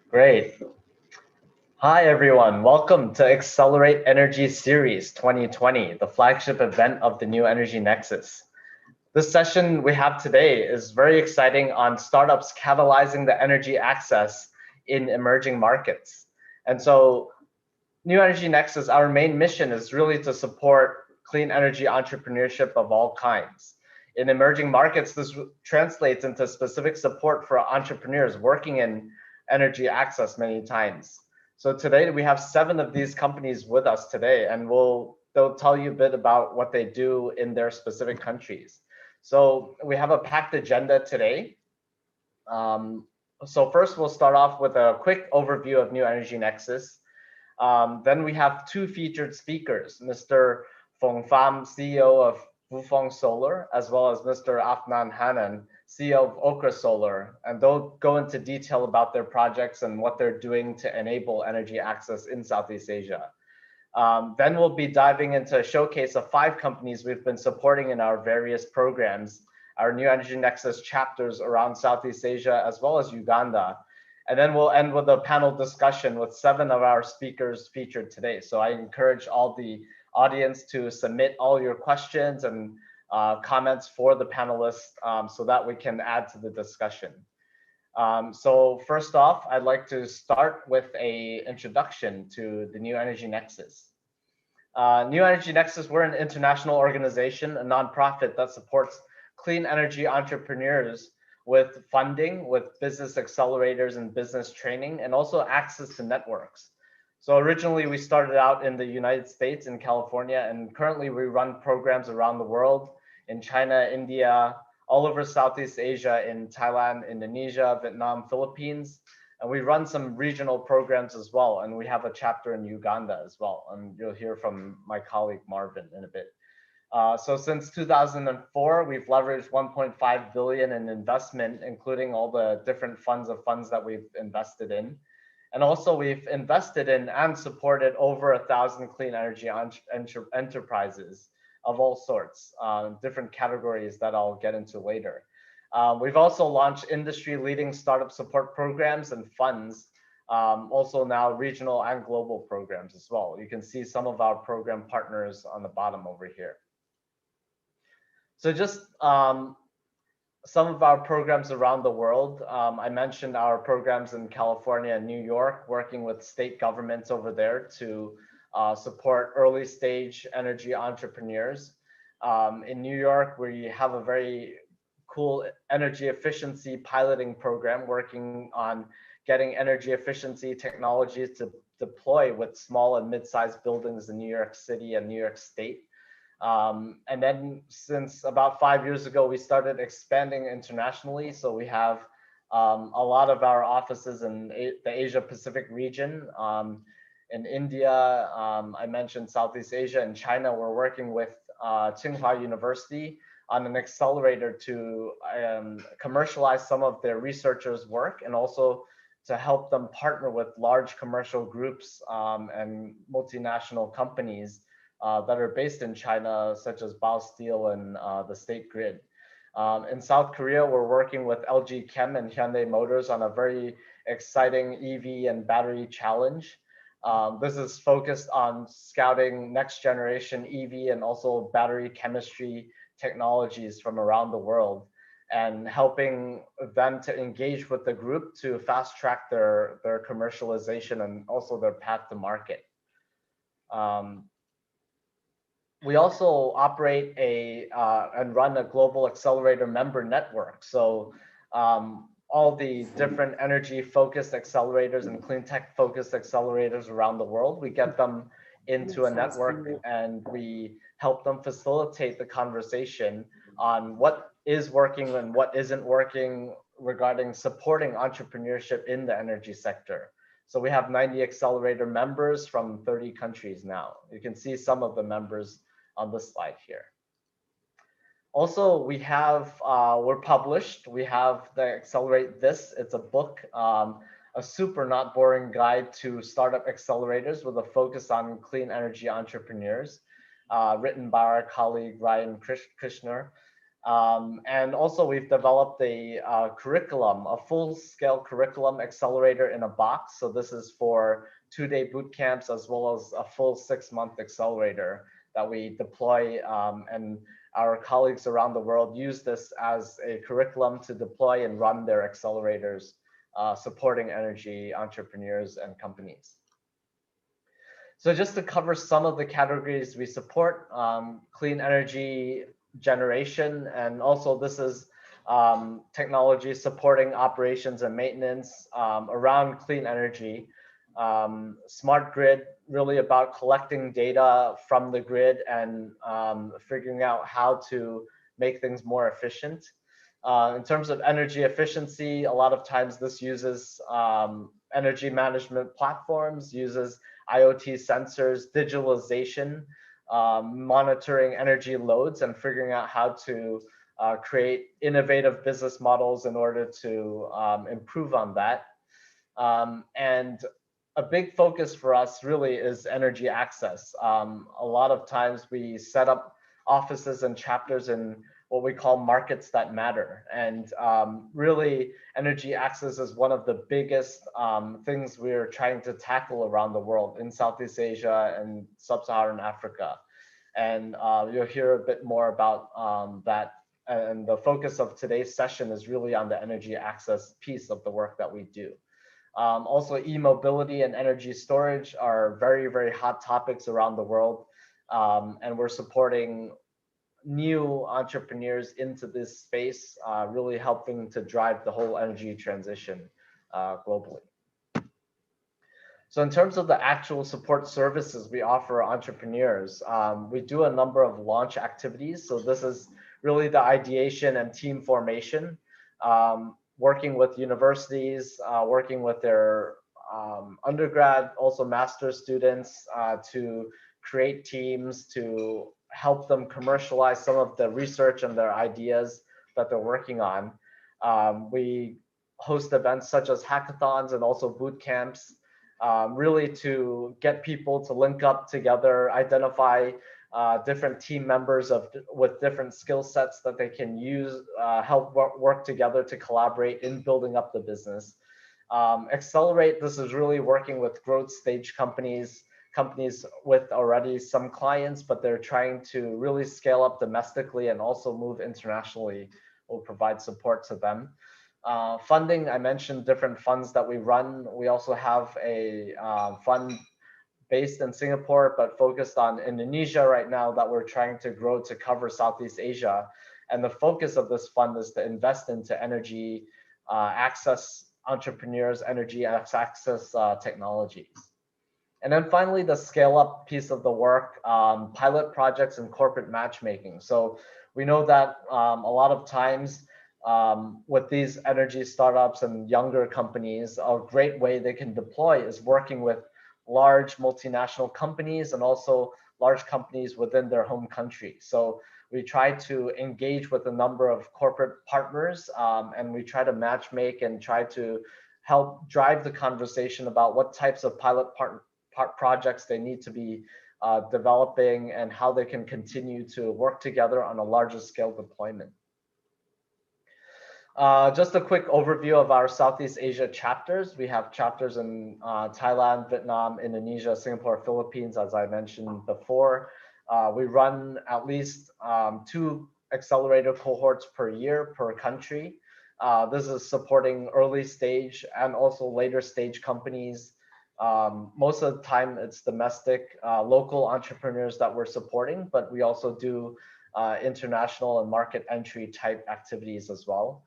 Great. Hi, everyone. Welcome to Accelerate Energy Series 2020, the flagship event of the New Energy Nexus. This session we have today is very exciting on startups catalyzing the energy access in emerging markets. And so New Energy Nexus, our main mission is really to support clean energy entrepreneurship of all kinds. In emerging markets, this translates into specific support for entrepreneurs working in energy access many times. So today we have 7 of these companies with us today, and they'll tell you a bit about what they do in their specific countries. So we have a packed agenda today. So first we'll start off with a quick overview of New Energy Nexus. Then we have 2 featured speakers, Mr. Fong Pham, CEO of Vufong Solar, as well as Mr. Afnan Hanan, CEO of Okra Solar, and they'll go into detail about their projects and what they're doing to enable energy access in Southeast Asia. Then we'll be diving into a showcase of 5 companies we've been supporting in our various programs, our New Energy Nexus chapters around Southeast Asia, as well as Uganda. And then we'll end with a panel discussion with 7 of our speakers featured today. So I encourage all the audience to submit all your questions and comments for the panelists so that we can add to the discussion. So first off, I'd like to start with an introduction to the New Energy Nexus. New Energy Nexus, we're an international organization, a nonprofit that supports clean energy entrepreneurs with funding, with business accelerators and business training, and also access to networks. So originally we started out in the United States in California, and currently we run programs around the world in China, India, all over Southeast Asia, in Thailand, Indonesia, Vietnam, Philippines. And we run some regional programs as well. And we have a chapter in Uganda as well. And you'll hear from my colleague Marvin in a bit. So since 2004, we've leveraged 1.5 billion in investment, including all the different funds that we've invested in. And also we've invested in and supported over 1,000 clean energy enterprises of all sorts, different categories that I'll get into later. We've also launched industry-leading startup support programs and funds, also now regional and global programs as well. You can see some of our program partners on the bottom over here. So just some of our programs around the world. I mentioned our programs in California and New York, working with state governments over there to support early stage energy entrepreneurs. In New York, we have a very cool energy efficiency piloting program working on getting energy efficiency technologies to deploy with small and mid-sized buildings in New York City and New York State. And then since about 5 years ago, we started expanding internationally. So we have a lot of our offices in the Asia Pacific region. In India, I mentioned Southeast Asia and China. We're working with Tsinghua University on an accelerator to commercialize some of their researchers' work and also to help them partner with large commercial groups and multinational companies that are based in China, such as Bao Steel and the State Grid. In South Korea, we're working with LG Chem and Hyundai Motors on a very exciting EV and battery challenge. This is focused on scouting next generation EV and also battery chemistry technologies from around the world and helping them to engage with the group to fast track their commercialization and also their path to market. We also operate and run a global accelerator member network. So all the different energy focused accelerators and clean tech focused accelerators around the world, we get them into a network and we help them facilitate the conversation on what is working and what isn't working regarding supporting entrepreneurship in the energy sector. So we have 90 accelerator members from 30 countries now. You can see some of the members on this slide here. Also, we have, we're published. We have the Accelerate This. It's a book, a super not boring guide to startup accelerators with a focus on clean energy entrepreneurs, written by our colleague Ryan Krishner. And also we've developed a curriculum, a full-scale curriculum accelerator in a box. So this is for 2-day boot camps as well as a full 6-month accelerator that we deploy, and our colleagues around the world use this as a curriculum to deploy and run their accelerators, supporting energy entrepreneurs and companies. So just to cover some of the categories we support, clean energy generation, and also this is technology supporting operations and maintenance around clean energy. Smart grid, really about collecting data from the grid and figuring out how to make things more efficient. In terms of energy efficiency, a lot of times this uses energy management platforms, uses IoT sensors, digitalization, monitoring energy loads, and figuring out how to create innovative business models in order to improve on that. And a big focus for us really is energy access. A lot of times we set up offices and chapters in what we call markets that matter. And really, energy access is one of the biggest things we're trying to tackle around the world in Southeast Asia and Sub-Saharan Africa. And you'll hear a bit more about that. And the focus of today's session is really on the energy access piece of the work that we do. Also, e-mobility and energy storage are very, very hot topics around the world. And we're supporting new entrepreneurs into this space, really helping to drive the whole energy transition globally. So in terms of the actual support services we offer entrepreneurs, we do a number of launch activities. So this is really the ideation and team formation, working with universities, working with their undergrad, also master's students to create teams to help them commercialize some of the research and their ideas that they're working on. We host events such as hackathons and also boot camps, really to get people to link up together, identify different team members with different skill sets that they can use, help work together to collaborate in building up the business. Accelerate, this is really working with growth stage companies with already some clients, but they're trying to really scale up domestically and also move internationally. We'll provide support to them. Funding, I mentioned different funds that we run. We also have a fund based in Singapore, but focused on Indonesia right now that we're trying to grow to cover Southeast Asia. And the focus of this fund is to invest into energy access entrepreneurs, energy access technologies. And then finally, the scale up piece of the work, pilot projects and corporate matchmaking. So we know that a lot of times with these energy startups and younger companies, a great way they can deploy is working with large multinational companies and also large companies within their home country. So we try to engage with a number of corporate partners, and we try to matchmake and try to help drive the conversation about what types of pilot projects they need to be developing and how they can continue to work together on a larger scale deployment. Just a quick overview of our Southeast Asia chapters. We have chapters in Thailand, Vietnam, Indonesia, Singapore, Philippines, as I mentioned before. We run at least 2 accelerator cohorts per year per country. This is supporting early stage and also later stage companies. Most of the time it's domestic, local entrepreneurs that we're supporting, but we also do international and market entry type activities as well.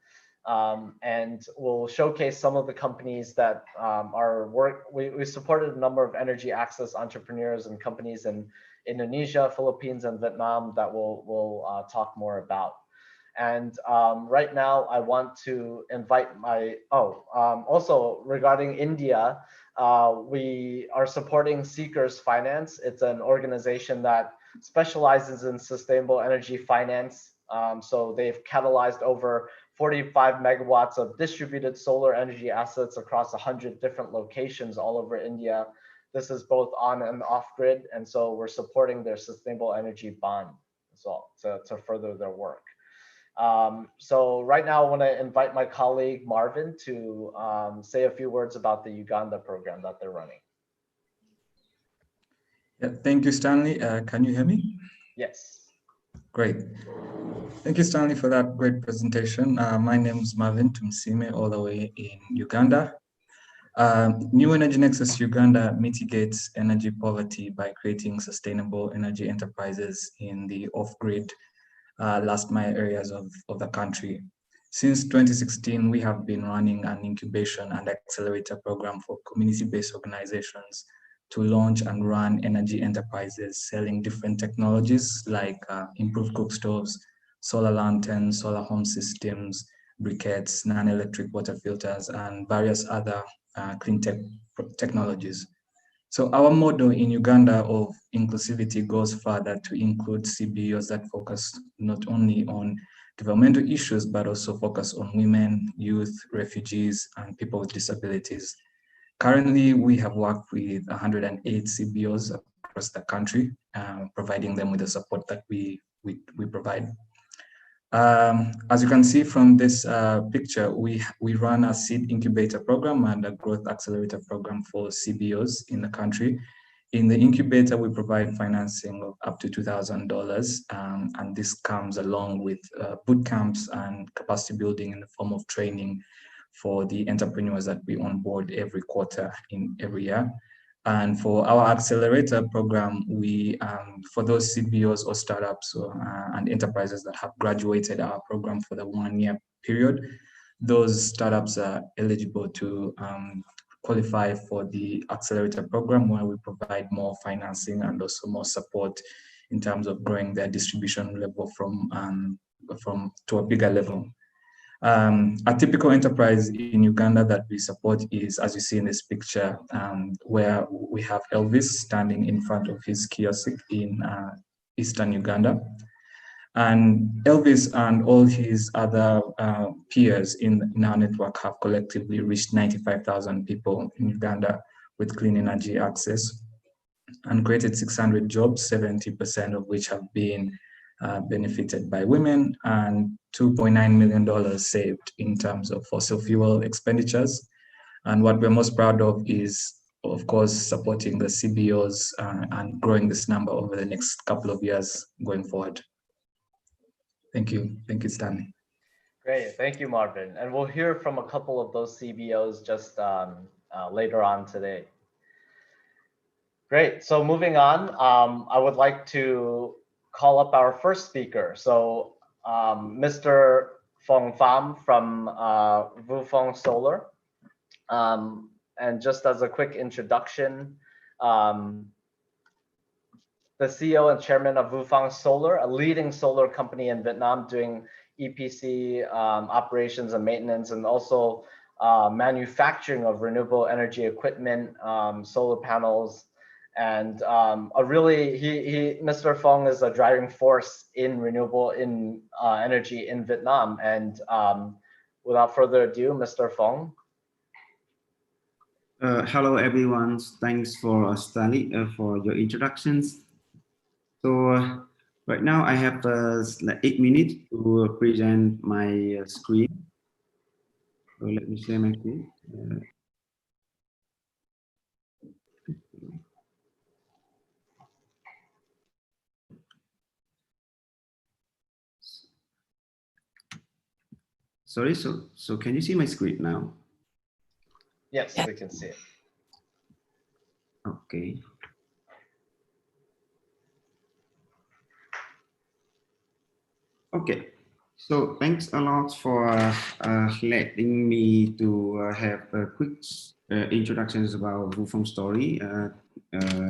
And we'll showcase some of the companies that we supported a number of energy access entrepreneurs and companies in Indonesia, Philippines, and Vietnam that we'll talk more about. And right now I want to invite also regarding India, we are supporting Seekers Finance. It's an organization that specializes in sustainable energy finance. So they've catalyzed over 45 megawatts of distributed solar energy assets across 100 different locations all over India. This is both on and off grid. And so we're supporting their sustainable energy bond as well to further their work. So right now I want to invite my colleague Marvin to say a few words about the Uganda program that they're running. Yeah, thank you, Stanley. Can you hear me? Yes. Great. Thank you, Stanley, for that great presentation. My name is Marvin Tumsime, all the way in Uganda. New Energy Nexus Uganda mitigates energy poverty by creating sustainable energy enterprises in the off-grid last mile areas of the country. Since 2016, we have been running an incubation and accelerator program for community-based organizations to launch and run energy enterprises selling different technologies like improved cook stoves, solar lanterns, solar home systems, briquettes, non-electric water filters, and various other clean tech technologies. So our model in Uganda of inclusivity goes further to include CBOs that focus not only on developmental issues, but also focus on women, youth, refugees, and people with disabilities. Currently, we have worked with 108 CBOs across the country, providing them with the support that we provide. As you can see from this picture, we run a seed incubator program and a growth accelerator program for CBOs in the country. In the incubator, we provide financing of up to $2,000, and this comes along with boot camps and capacity building in the form of training for the entrepreneurs that we onboard every quarter in every year. And for our accelerator program, we for those CBOs or startups and enterprises that have graduated our program for the 1 year period, those startups are eligible to qualify for the accelerator program, where we provide more financing and also more support in terms of growing their distribution level from to a bigger level. A typical enterprise in Uganda that we support is, as you see in this picture, where we have Elvis standing in front of his kiosk in Eastern Uganda. And Elvis and all his other peers in our network have collectively reached 95,000 people in Uganda with clean energy access and created 600 jobs, 70% of which have been benefited by women, and $2.9 million saved in terms of fossil fuel expenditures. And what we're most proud of is, of course, supporting the CBOs and growing this number over the next couple of years going forward. Thank you. Thank you, Stanley. Great. Thank you, Marvin. And we'll hear from a couple of those CBOs just later on today. Great. So moving on, I would like to call up our first speaker. So Mr. Phong Pham from Vufong Solar. And just as a quick introduction, the CEO and chairman of Vufong Solar, a leading solar company in Vietnam doing EPC operations and maintenance, and also manufacturing of renewable energy equipment, solar panels, and Mr. Phong is a driving force in renewable energy in Vietnam. And without further ado, Mr. Phong. Hello, everyone. Thanks for Stanley for your introductions. So right now I have 8 minutes to present my screen. So let me share my screen. Sorry, so can you see my screen now? Yes, we can see it. Okay. Okay, so thanks a lot for letting me to have a quick introductions about Vufong story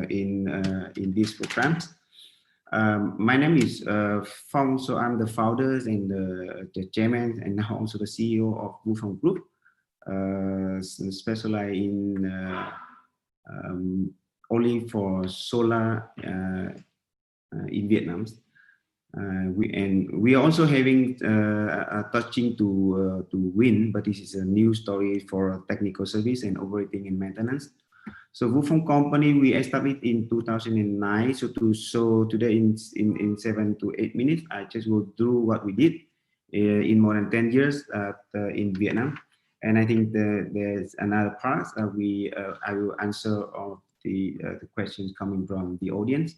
in this program. My name is Phong, so I'm the founders and the chairman, and now also the CEO of Vufong Group, specialized in only for solar in Vietnam. We are also having touching to wind, but this is a new story for technical service and operating and maintenance. So Vufong company we established in 2009. So today in 7 to 8 minutes, I just will do what we did in more than 10 years in Vietnam. And I think there's another part I will answer all the questions coming from the audience.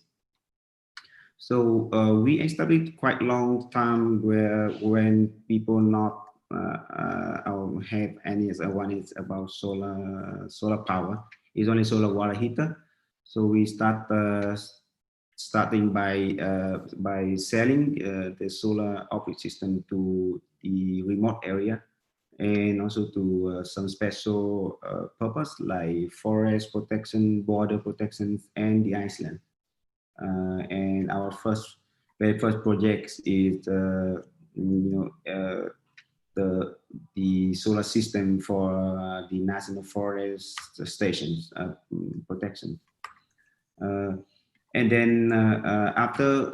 So we established quite long time when people not have any one is about solar power. It's only solar water heater. So we starting by selling the solar off-grid system to the remote area, and also to some special purpose like forest protection, border protection, and the Iceland. And our very first project is the solar system for the national forest stations protection. And then after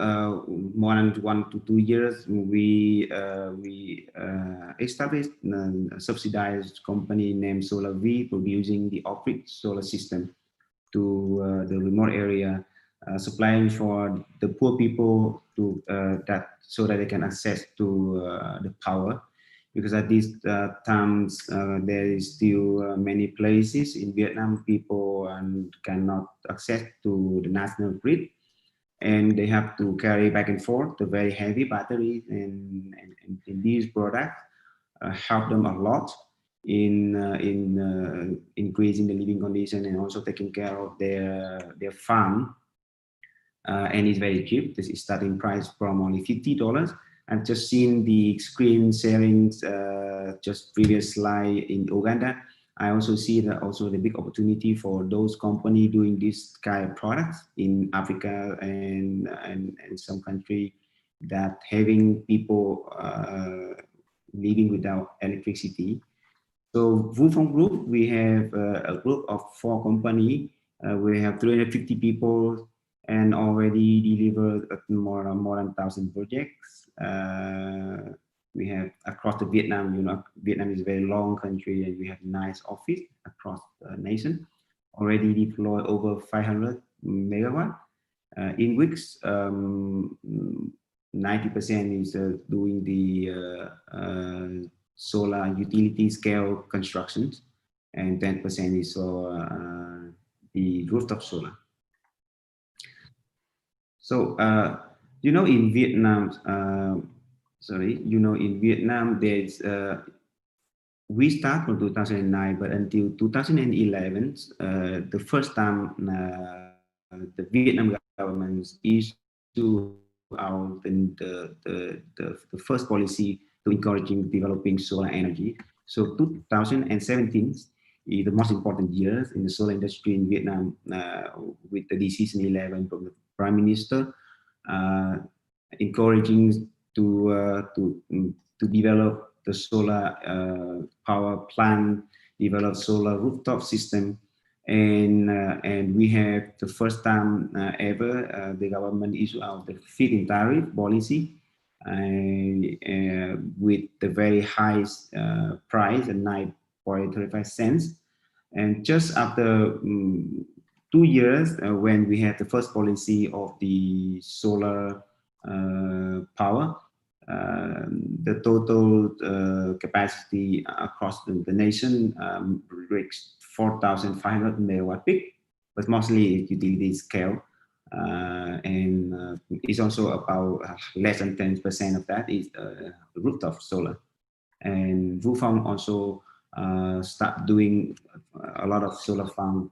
more than 1 to 2 years, we established a subsidized company named Solar V, producing the off-grid solar system to the remote area, supplying for the poor people to so that they can access to the power. Because at these times there is still many places in Vietnam people cannot access to the national grid, and they have to carry back and forth the very heavy batteries, and these products help them a lot in increasing the living condition and also taking care of their farm. And it's very cheap. This is starting price from only $50. I've just seen the screen sharing just previous slide in Uganda. I also see that also the big opportunity for those companies doing this kind of products in Africa and some country that having people living without electricity. So Vufong Group, we have a group of 4 companies. We have 350 people and already delivered more than 1,000 projects. We have across the Vietnam, Vietnam is a very long country, and we have nice office across the nation. Already deployed over 500 megawatt, in which 90% is doing the solar utility scale constructions, and 10% is the rooftop solar. So, in Vietnam, in Vietnam, there's, we start from 2009, but until 2011, the first time the Vietnam government issued out the first policy to encouraging developing solar energy. So 2017 is the most important year in the solar industry in Vietnam, with the decision 11 from the Prime Minister, encouraging to develop the solar power plant, develop solar rooftop system, and we have the first time ever the government issued out the feed-in tariff policy, with the very highest price at 9.35 cents. And just after 2 years, when we had the first policy of the solar power, the total capacity across the nation reached 4,500 megawatt peak, but mostly utility scale. And it's also about less than 10% of that is rooftop solar. And Vufong also start doing a lot of solar farm,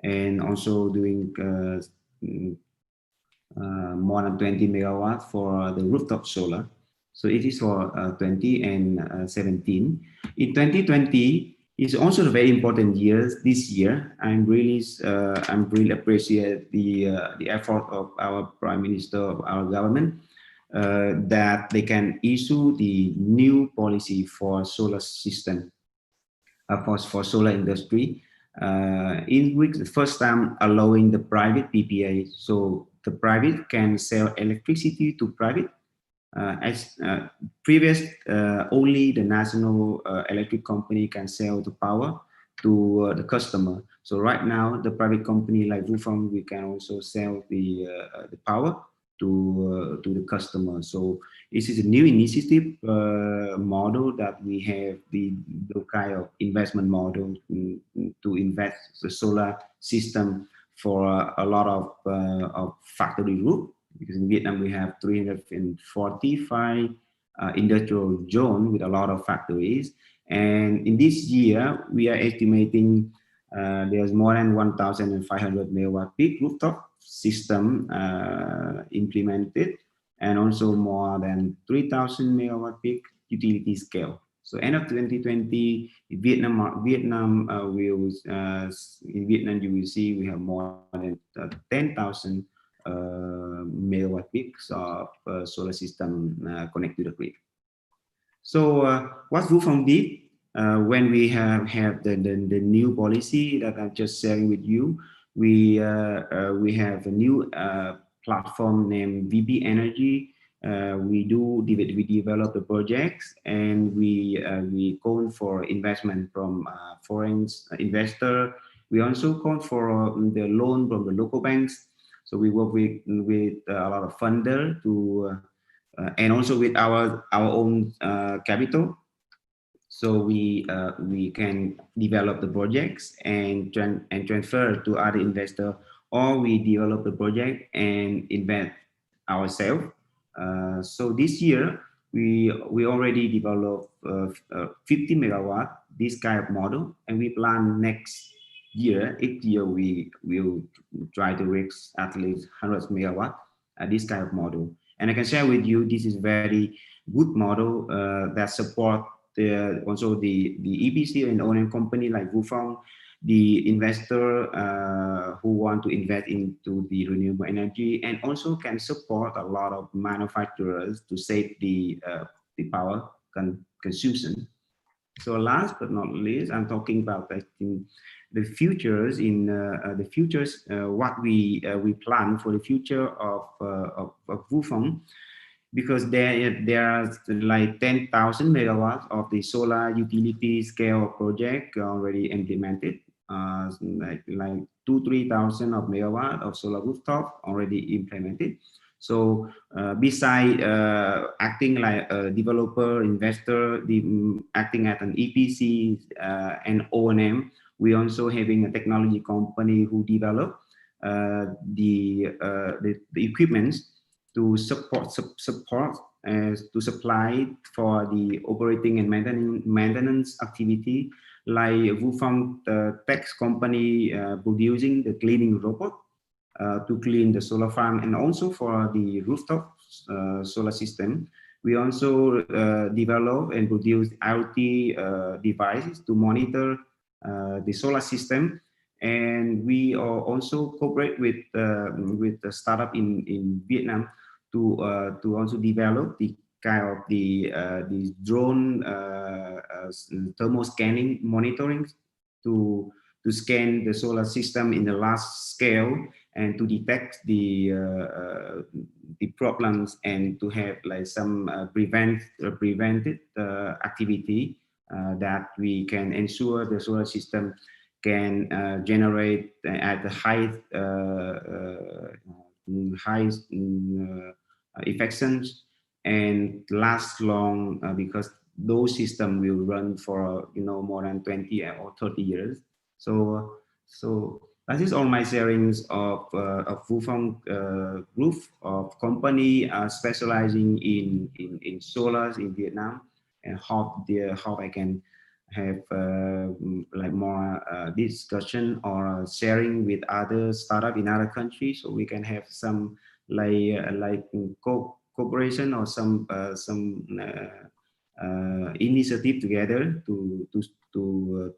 and also doing more than 20 megawatts for the rooftop solar. So it is for 2017. In 2020, it's also a very important year. This year, I'm really appreciate the effort of our Prime Minister, of our government, that they can issue the new policy for solar system, for solar industry, in which the first time allowing the private PPA, so the private can sell electricity to private. As previous, only the national electric company can sell the power to the customer. So right now, the private company like Vufong, we can also sell the power to the customer. So this is a new initiative model that we have the kind of investment model to invest the solar system for a lot of factory group, because in Vietnam we have 345 industrial zone with a lot of factories, and in this year we are estimating there's more than 1,500 megawatt peak rooftop system implemented, and also more than 3,000 megawatt peak utility scale. So end of 2020, in Vietnam will in Vietnam you will see we have more than 10,000 megawatt peaks of solar system connected to the grid. So what Vufong did when we have the new policy that I'm just sharing with you, we have a new platform named VP Energy. We develop the projects, and we call for investment from foreign investor. We also call for the loan from the local banks. So we work with a lot of funder to and also with our own capital. So we can develop the projects and transfer to other investor, or we develop the project and invest ourselves. So this year we already developed 50 megawatt this kind of model, and we plan next year, we will try to reach at least 100 megawatt this kind of model. And I can share with you, this is very good model that support also the EPC and O&M company like Vufong, the investor who want to invest into the renewable energy, and also can support a lot of manufacturers to save the power consumption. So last but not least, I'm talking about the futures what we plan for the future of Vufong, because there are like 10,000 megawatts of the solar utility scale project already implemented, like 2,000-3,000 of megawatt of solar rooftop already implemented. So beside acting like a developer, investor, acting as an EPC and O&M, we also having a technology company who develop the equipments to support to supply for the operating and maintenance activity, like Vufong Tech company producing the cleaning robot to clean the solar farm, and also for the rooftop solar system. We also develop and produce IoT devices to monitor the solar system, and we also cooperate with the startup in Vietnam to also develop the kind of the drone thermal scanning monitoring to scan the solar system in the large scale and to detect the problems, and to have like some prevented activity that we can ensure the solar system can generate at the highest effectiveness and last long, because those systems will run for more than 20 or 30 years. So that is all my sharings of Vufong Group of company specializing in solars in Vietnam, and how I can have like more discussion or sharing with other startup in other countries, so we can have some like cooperation or some initiative together to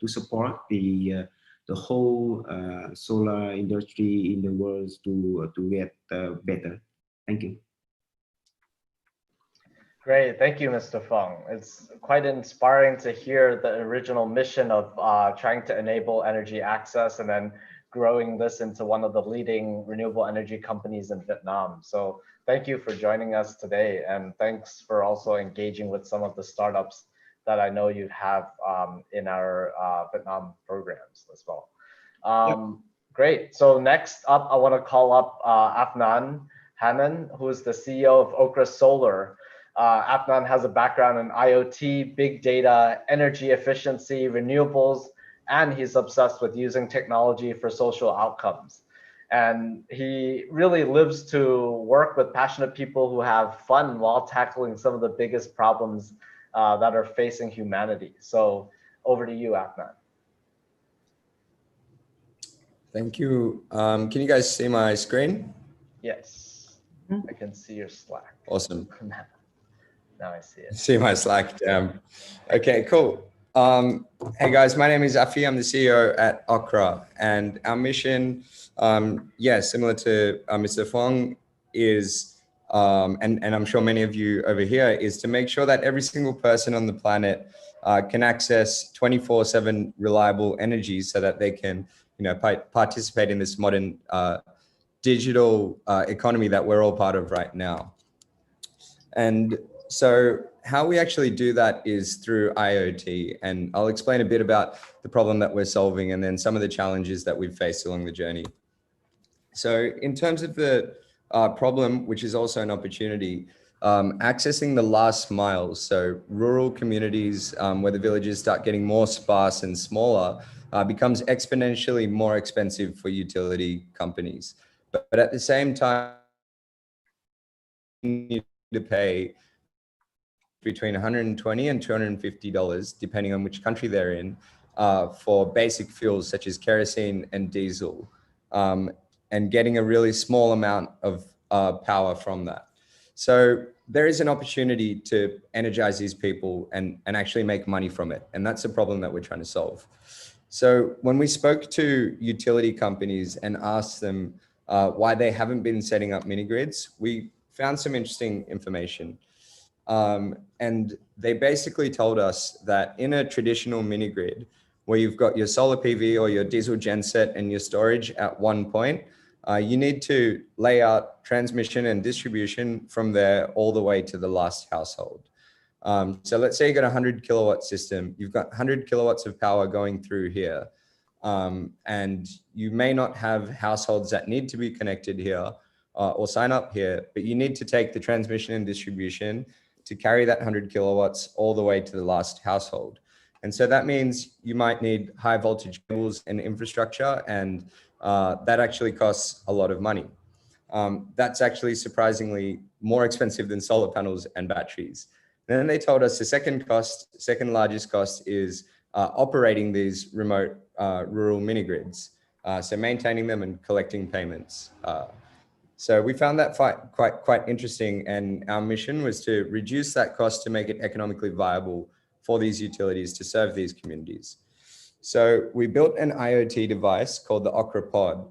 support the whole solar industry in the world to get better. Thank you. Great, thank you, Mr. Fong. It's quite inspiring to hear the original mission of trying to enable energy access and then growing this into one of the leading renewable energy companies in Vietnam. So thank you for joining us today, and thanks for also engaging with some of the startups that I know you have in our Vietnam programs as well. Great. So next up, I want to call up Afnan Hanan, who is the CEO of Okra Solar. Adnan has a background in IoT, big data, energy efficiency, renewables, and he's obsessed with using technology for social outcomes. And he really lives to work with passionate people who have fun while tackling some of the biggest problems that are facing humanity. So over to you, Adnan. Thank you. Can you guys see my screen? Yes, I can see your Slack. Awesome. Now I see it. See my Slack. Okay, cool. Hey guys, my name is Afi. I'm the CEO at Okra, and our mission, similar to Mr. Fong, is, and I'm sure many of you over here, is to make sure that every single person on the planet can access 24/7 reliable energy so that they can, participate in this modern digital economy that we're all part of right now. And so how we actually do that is through IoT, and I'll explain a bit about the problem that we're solving and then some of the challenges that we've faced along the journey. So in terms of the problem, which is also an opportunity, accessing the last mile, so rural communities where the villages start getting more sparse and smaller, becomes exponentially more expensive for utility companies. But at the same time, you need to pay between $120 and $250, depending on which country they're in, for basic fuels such as kerosene and diesel, and getting a really small amount of power from that. So there is an opportunity to energize these people and actually make money from it. And that's a problem that we're trying to solve. So when we spoke to utility companies and asked them why they haven't been setting up mini grids, we found some interesting information. And they basically told us that in a traditional mini grid, where you've got your solar PV or your diesel genset and your storage at one point, you need to lay out transmission and distribution from there all the way to the last household. So let's say you got a 100 kilowatt system, you've got 100 kilowatts of power going through here. And you may not have households that need to be connected here or sign up here, but you need to take the transmission and distribution to carry that 100 kilowatts all the way to the last household. And so that means you might need high voltage cables and infrastructure, and that actually costs a lot of money. That's actually surprisingly more expensive than solar panels and batteries. And then they told us the second largest cost is operating these remote rural mini grids. So maintaining them and collecting payments. So we found that quite interesting, and our mission was to reduce that cost to make it economically viable for these utilities to serve these communities. So we built an IoT device called the Okra Pod.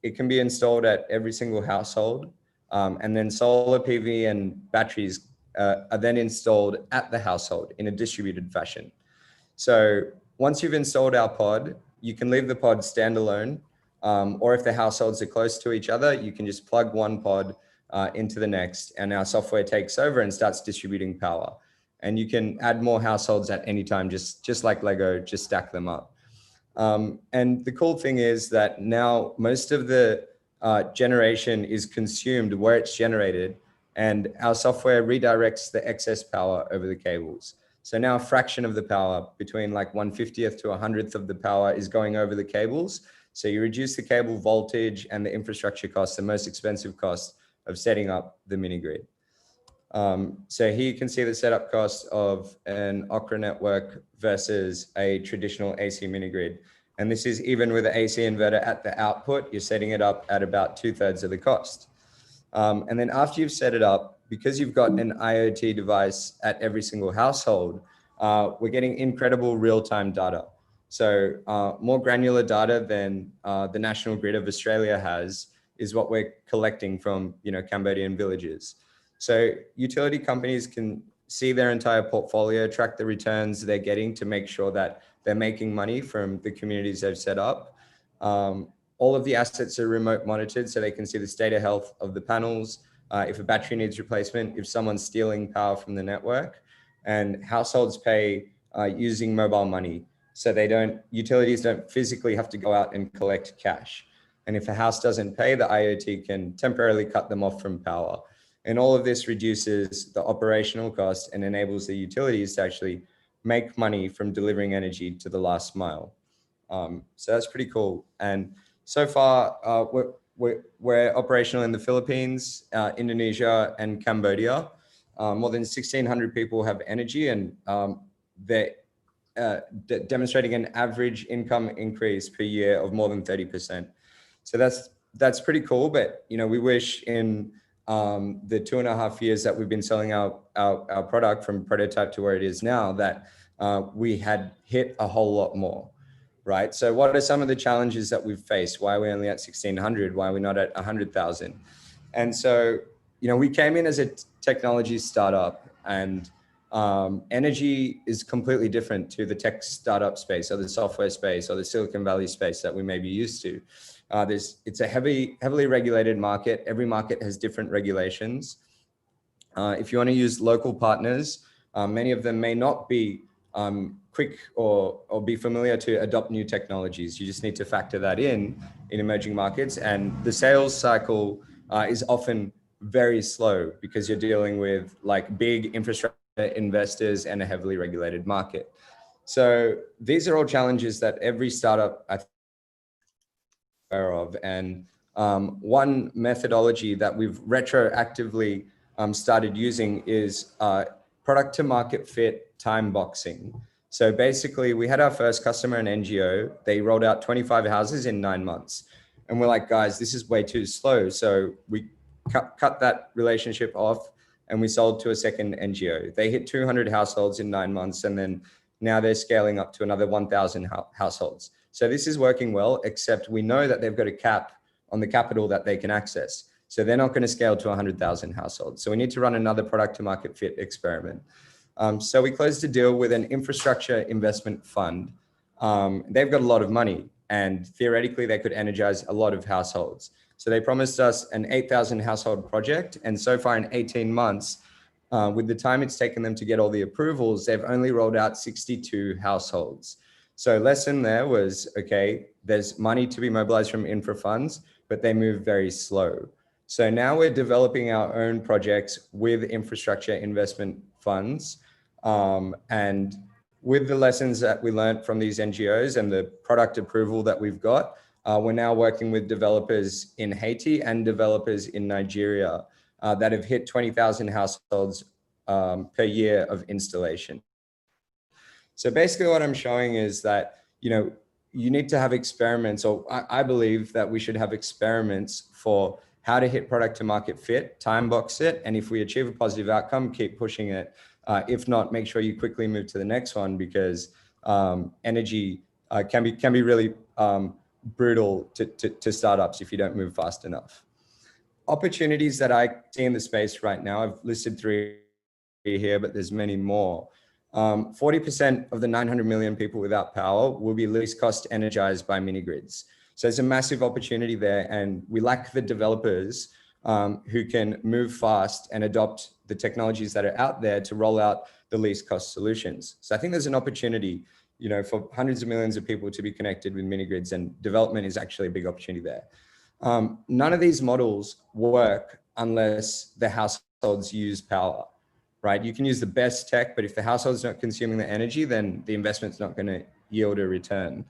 It can be installed at every single household, and then solar PV and batteries are then installed at the household in a distributed fashion. So once you've installed our pod, you can leave the pod standalone, or if the households are close to each other, you can just plug one pod into the next, and our software takes over and starts distributing power. And you can add more households at any time, just like Lego, just stack them up. And the cool thing is that now most of the generation is consumed where it's generated, and our software redirects the excess power over the cables. So now a fraction of the power, between like 1/50th to 100th of the power, is going over the cables. So you reduce the cable voltage and the infrastructure costs, the most expensive cost of setting up the mini grid. So here you can see the setup cost of an Okra network versus a traditional AC mini grid. And this is even with the AC inverter at the output, you're setting it up at about 2/3 of the cost. And then after you've set it up, because you've got an IoT device at every single household, we're getting incredible real-time data. So more granular data than the National Grid of Australia has is what we're collecting from, Cambodian villages. So utility companies can see their entire portfolio, track the returns they're getting to make sure that they're making money from the communities they've set up. All of the assets are remote monitored, so they can see the state of health of the panels, if a battery needs replacement, if someone's stealing power from the network. And households pay using mobile money, so utilities don't physically have to go out and collect cash. And if a house doesn't pay, the IoT can temporarily cut them off from power. And all of this reduces the operational cost and enables the utilities to actually make money from delivering energy to the last mile. So that's pretty cool. And so far, we're operational in the Philippines, Indonesia, and Cambodia. More than 1,600 people have energy, and they're demonstrating an average income increase per year of more than 30%. So that's pretty cool. But we wish in the 2.5 years that we've been selling our product from prototype to where it is now, that we had hit a whole lot more, right? So what are some of the challenges that we've faced? Why are we only at 1,600? Why are we not at 100,000? And so, we came in as a technology startup, and energy is completely different to the tech startup space or the software space or the Silicon Valley space that we may be used to. It's a heavily regulated market. Every market has different regulations. If you want to use local partners, many of them may not be quick or be familiar to adopt new technologies. You just need to factor that in emerging markets. And the sales cycle is often very slow because you're dealing with like big infrastructure investors and a heavily regulated market. So these are all challenges that every startup I think is aware of. And one methodology that we've retroactively started using is product to market fit time boxing. So basically we had our first customer, an NGO. They rolled out 25 houses in 9 months. And we're like, guys, this is way too slow. So we cut that relationship off and we sold to a second NGO. They hit 200 households in 9 months. And then now they're scaling up to another 1,000 households. So this is working well, except we know that they've got a cap on the capital that they can access. So they're not going to scale to 100,000 households. So we need to run another product to market fit experiment. So we closed a deal with an infrastructure investment fund. They've got a lot of money and theoretically they could energize a lot of households. So they promised us an 8,000 household project. And so far in 18 months, with the time it's taken them to get all the approvals, they've only rolled out 62 households. So lesson there was, okay, there's money to be mobilized from infra funds, but they move very slow. So now we're developing our own projects with infrastructure investment funds. And with the lessons that we learned from these NGOs and the product approval that we've got, we're now working with developers in Haiti and developers in Nigeria that have hit 20,000 households per year of installation. So basically what I'm showing is that, you need to have experiments, or I believe that we should have experiments for how to hit product to market fit, time box it. And if we achieve a positive outcome, keep pushing it. If not, make sure you quickly move to the next one because energy can be really brutal to startups if you don't move fast enough. Opportunities that I see in the space right now, I've listed 3 here, but there's many more. 40% of the 900 million people without power will be least cost energized by mini grids. So there's a massive opportunity there, and we lack the developers who can move fast and adopt the technologies that are out there to roll out the least cost solutions. So I think there's an opportunity, for hundreds of millions of people to be connected with mini grids, and development is actually a big opportunity there. None of these models work unless the households use power, right? You can use the best tech, but if the household's not consuming the energy, then the investment's not going to yield a return.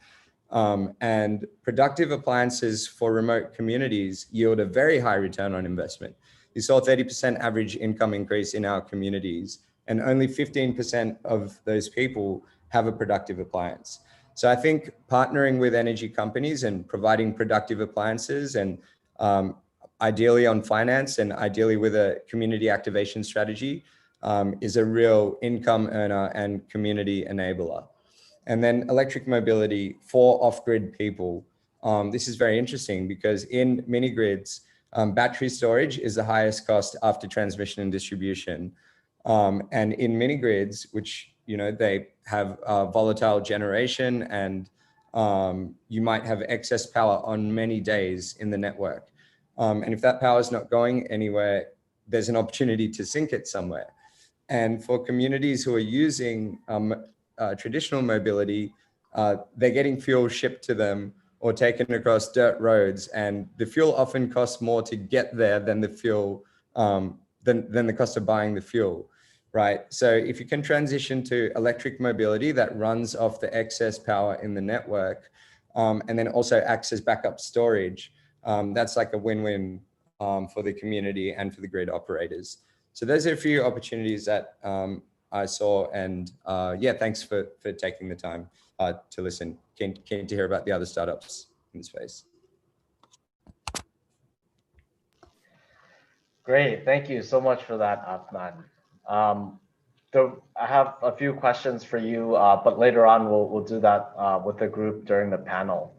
And productive appliances for remote communities yield a very high return on investment. You saw 30% average income increase in our communities, and only 15% of those people have a productive appliance. So I think partnering with energy companies and providing productive appliances, and ideally on finance and ideally with a community activation strategy, is a real income earner and community enabler. And then electric mobility for off-grid people. This is very interesting because in mini grids, battery storage is the highest cost after transmission and distribution. And in mini grids, which they have volatile generation, and you might have excess power on many days in the network. And if that power is not going anywhere, there's an opportunity to sink it somewhere. And for communities who are using traditional mobility, they're getting fuel shipped to them, or taken across dirt roads, and the fuel often costs more to get there than the fuel, than the cost of buying the fuel, right? So if you can transition to electric mobility that runs off the excess power in the network, and then also acts as backup storage, that's like a win-win for the community and for the grid operators. So those are a few opportunities that I saw, and yeah, thanks for taking the time to listen. Keen to hear about the other startups in the space. Great, thank you so much for that, Afnan. I have a few questions for you, but later on we'll do that with the group during the panel.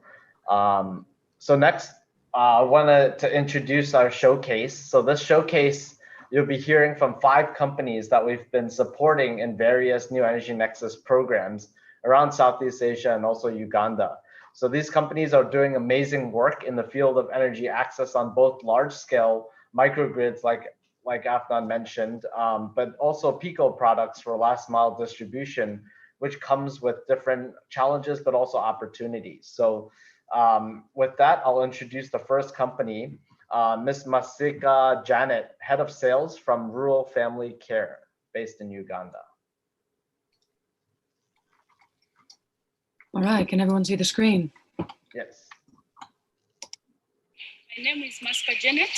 So next, I wanted to introduce our showcase. So this showcase, you'll be hearing from 5 companies that we've been supporting in various New Energy Nexus programs around Southeast Asia and also Uganda. So these companies are doing amazing work in the field of energy access on both large-scale microgrids like Afnan mentioned, but also Pico products for last mile distribution, which comes with different challenges, but also opportunities. So with that, I'll introduce the first company, Ms. Masika Janet, Head of Sales from Rural Family Care, based in Uganda. All right, can everyone see the screen? Yes. My name is Masika Janet.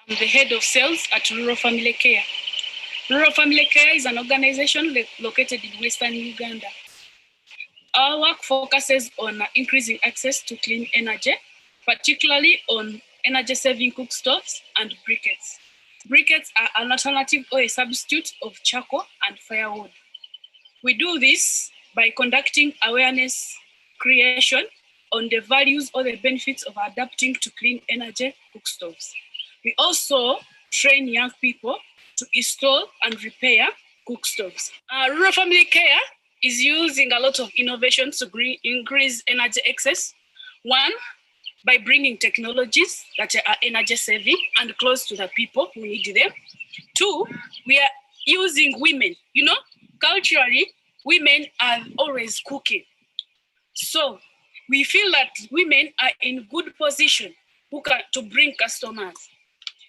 I'm the head of sales at Rural Family Care. Rural Family Care is an organization located in Western Uganda. Our work focuses on increasing access to clean energy, particularly on energy-saving cook stoves and briquettes. Briquettes are an alternative or a substitute of charcoal and firewood. We do this by conducting awareness creation on the values or the benefits of adapting to clean energy cook stoves. We also train young people to install and repair cook stoves. Rural Family Care is using a lot of innovations to increase energy access. One, by bringing technologies that are energy saving and close to the people who need them. Two, we are using women. You know, culturally, women are always cooking. So we feel that women are in good position to bring customers.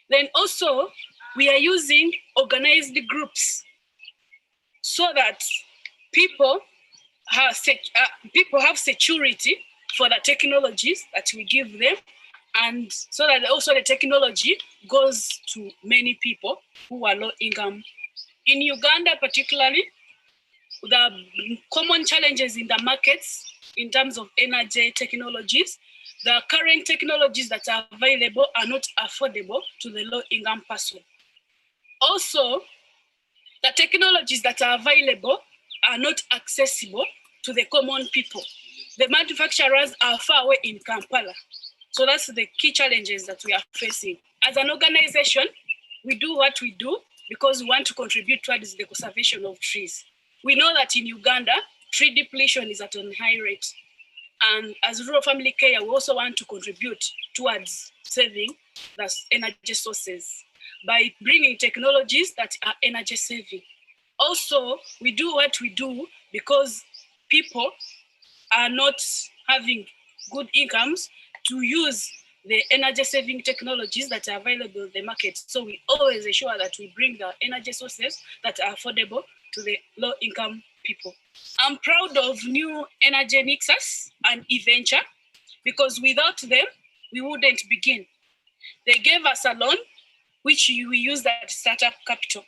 Then also, we are using organized groups so that people have security for the technologies that we give them, and so that also the technology goes to many people who are low income. In Uganda particularly, the common challenges in the markets in terms of energy technologies, the current technologies that are available are not affordable to the low income person. Also, the technologies that are available are not accessible to the common people. The manufacturers are far away in Kampala. So that's the key challenges that we are facing. As an organization, we do what we do because we want to contribute towards the conservation of trees. We know that in Uganda, tree depletion is at a high rate. And as Rural Family Care, we also want to contribute towards saving the energy sources by bringing technologies that are energy saving. Also, we do what we do because people are not having good incomes to use the energy saving technologies that are available in the market. So we always ensure that we bring the energy sources that are affordable to the low income people. I'm proud of New Energy Nexus and eVenture because without them, we wouldn't begin. They gave us a loan, which we use at startup capital.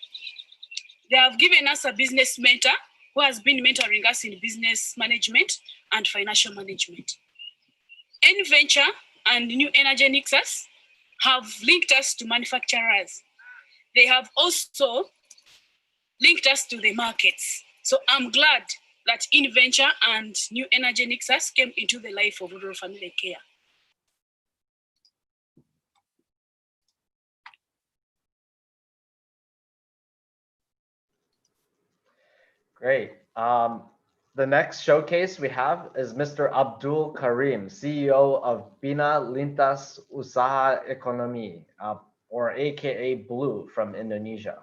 They have given us a business mentor who has been mentoring us in business management and financial management. eVenture and New Energy Nexus have linked us to manufacturers. They have also linked us to the markets. So I'm glad that eVenture and New Energy Nexus came into the life of Rural Family Care. Great. The next showcase we have is Mr. Abdul Karim, CEO of Bina Lintas Usaha Ekonomi, or AKA Blue from Indonesia.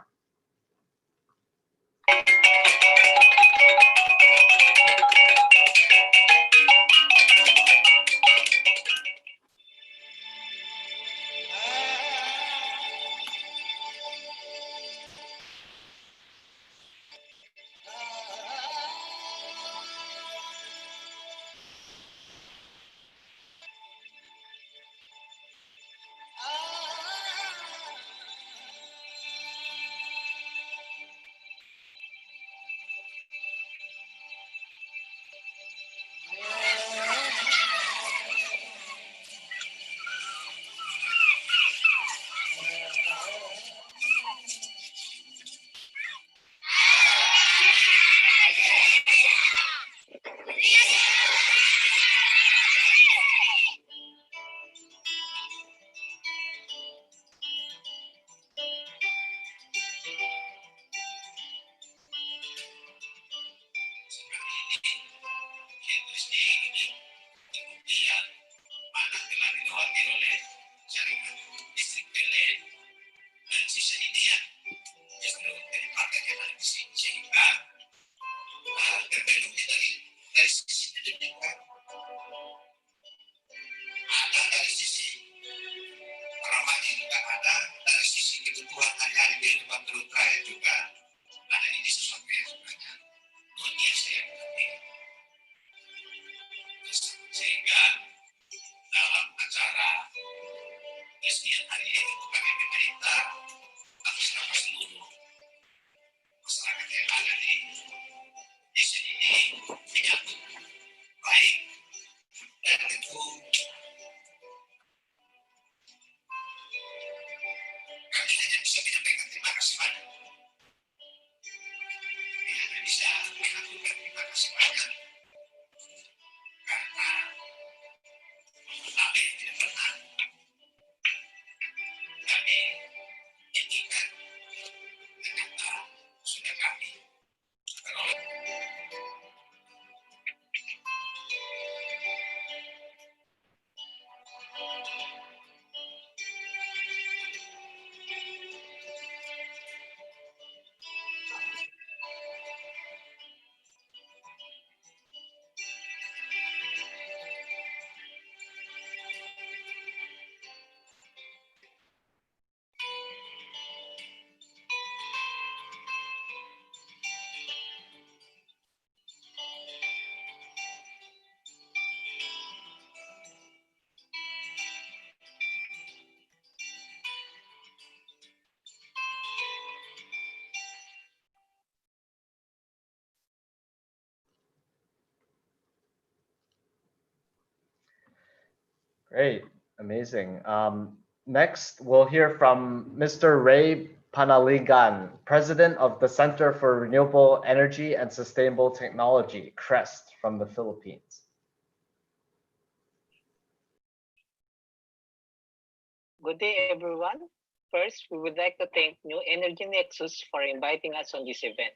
Maka dari sisi kebutuhan hari-hari kehidupan berukaya juga ada ini sesuatu yang sebenarnya luar biasa yang penting. Sehingga dalam acara kesenian hari ini berbagai pemerintah atas nama seluruh masyarakat yang ada di desa ini menyambut baik, dan tentu kami hanya bisa menyampaikan terima kasih banyak. Kami hanya bisa mengaturkan terima kasih banyak karena apa yang tidak pernah kami inginkan ternyata sudah kami peroleh. Great, amazing. Next, we'll hear from Mr. Ray Panaligan, President of the Center for Renewable Energy and Sustainable Technology, Crest, from the Philippines. Good day, everyone. First, we would like to thank New Energy Nexus for inviting us on this event.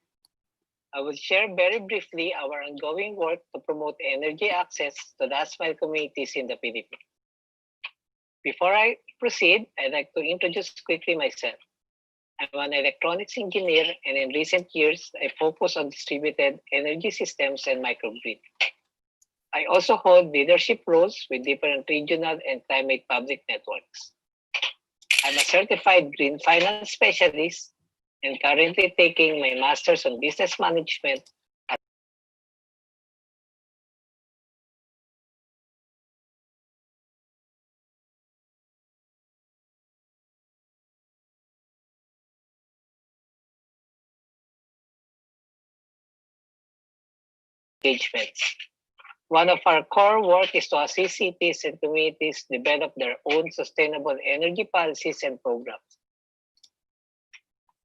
I will share very briefly our ongoing work to promote energy access to last mile communities in the Philippines. Before I proceed, I'd like to introduce quickly myself. I'm an electronics engineer, and in recent years, I focus on distributed energy systems and microgrid. I also hold leadership roles with different regional and climate public networks. I'm a certified green finance specialist and currently taking my master's on business management at engagements. One of our core work is to assist cities and communities develop their own sustainable energy policies and programs.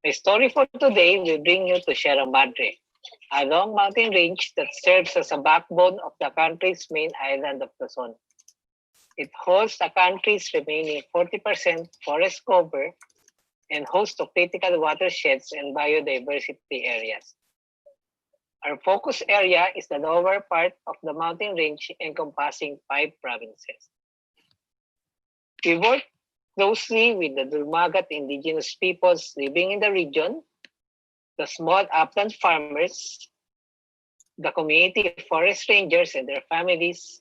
My story for today will bring you to Sierra Madre, a long mountain range that serves as a backbone of the country's main island of Luzon. It holds the country's remaining 40% forest cover and hosts to critical watersheds and biodiversity areas. Our focus area is the lower part of the mountain range encompassing 5 provinces. We work closely with the Durmagat indigenous peoples living in the region, the small upland farmers, the community forest rangers and their families,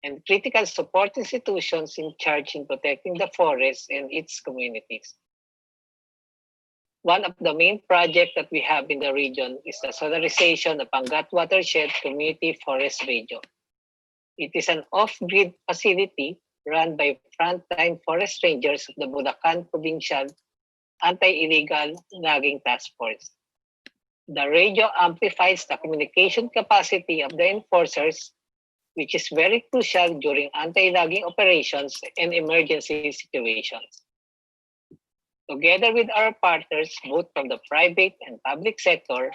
and critical support institutions in charge in protecting the forest and its communities. One of the main projects that we have in the region is the solarization of Angat Watershed Community Forest Radio. It is an off-grid facility run by frontline forest rangers of the Bulacan Provincial Anti-Illegal Logging Task Force. The radio amplifies the communication capacity of the enforcers, which is very crucial during anti-logging operations and emergency situations. Together with our partners, both from the private and public sector,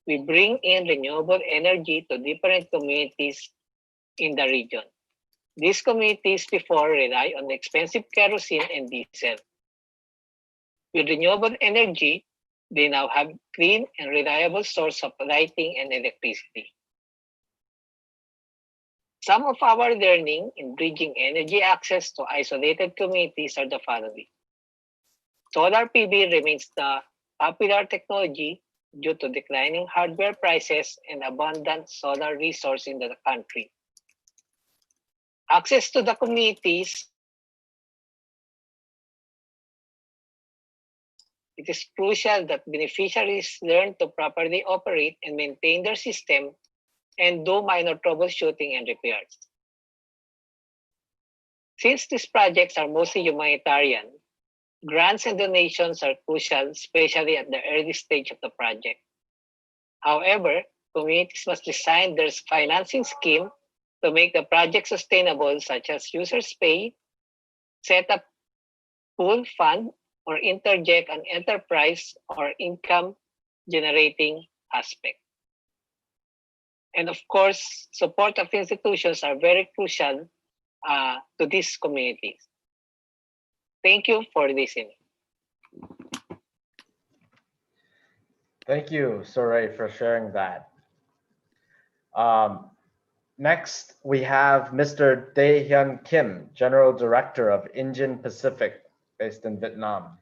we bring in renewable energy to different communities in the region. These communities before rely on expensive kerosene and diesel. With renewable energy, they now have clean and reliable source of lighting and electricity. Some of our learning in bridging energy access to isolated communities are the following. Solar PV remains the popular technology due to declining hardware prices and abundant solar resource in the country. Access to the communities it is crucial that beneficiaries learn to properly operate and maintain their system and do minor troubleshooting and repairs. Since these projects are mostly humanitarian, grants and donations are crucial, especially at the early stage of the project. However, communities must design their financing scheme to make the project sustainable, such as users pay, set up pool fund, or interject an enterprise or income generating aspect. And of course, support of institutions are very crucial to these communities. Thank you for listening. Thank you, Soray, for sharing that. Next, we have Mr. Dae Hyun Kim, General Director of Indian Pacific, based in Vietnam.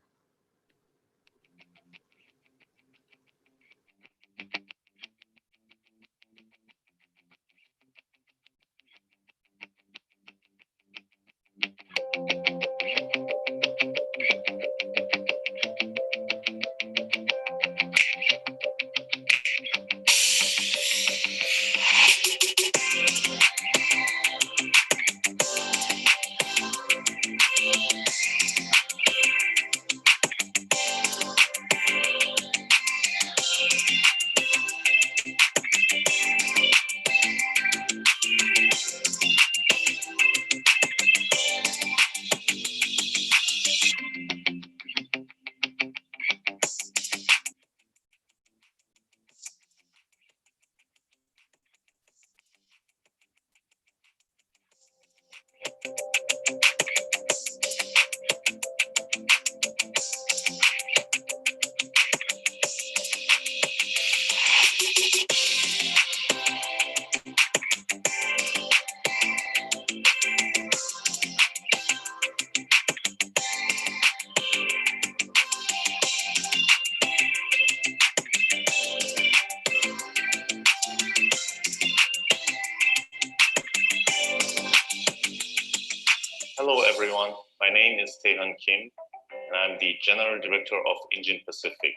Hello everyone, my name is Taehan Kim and I'm the General Director of Indian Pacific.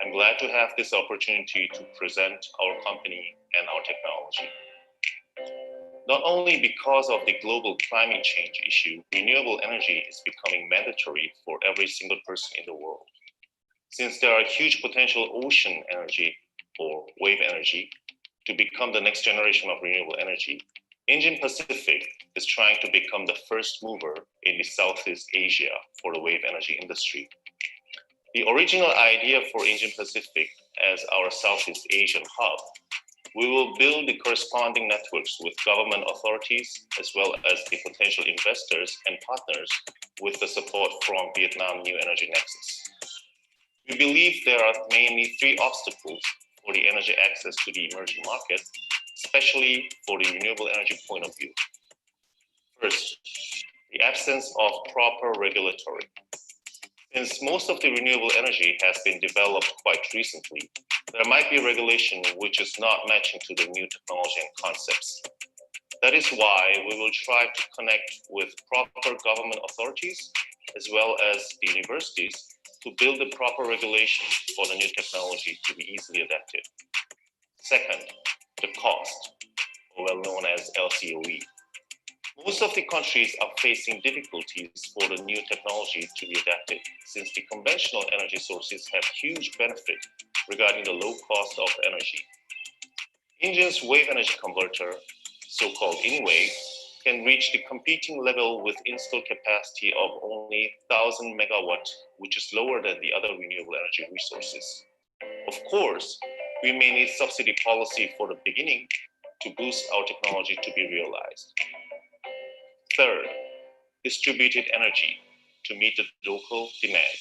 I'm glad to have this opportunity to present our company and our technology. Not only because of the global climate change issue, renewable energy is becoming mandatory for every single person in the world. Since there are huge potential ocean energy or wave energy to become the next generation of renewable energy, Indian Pacific is trying to become the first mover in the Southeast Asia for the wave energy industry. The original idea for Indian Pacific as our Southeast Asian hub, we will build the corresponding networks with government authorities as well as the potential investors and partners with the support from Vietnam New Energy Nexus. We believe there are mainly three obstacles for the energy access to the emerging market, especially for the renewable energy point of view. First, the absence of proper regulatory. Since most of the renewable energy has been developed quite recently, there might be regulation which is not matching to the new technology and concepts. That is why we will try to connect with proper government authorities as well as the universities to build the proper regulation for the new technology to be easily adapted. Second, the cost, well known as LCOE. Most of the countries are facing difficulties for the new technology to be adapted, since the conventional energy sources have huge benefit regarding the low cost of energy. India's wave energy converter, so-called InWave, can reach the competing level with installed capacity of only 1,000 megawatt, which is lower than the other renewable energy resources. Of course, we may need subsidy policy for the beginning to boost our technology to be realized. Third, distributed energy to meet the local demand.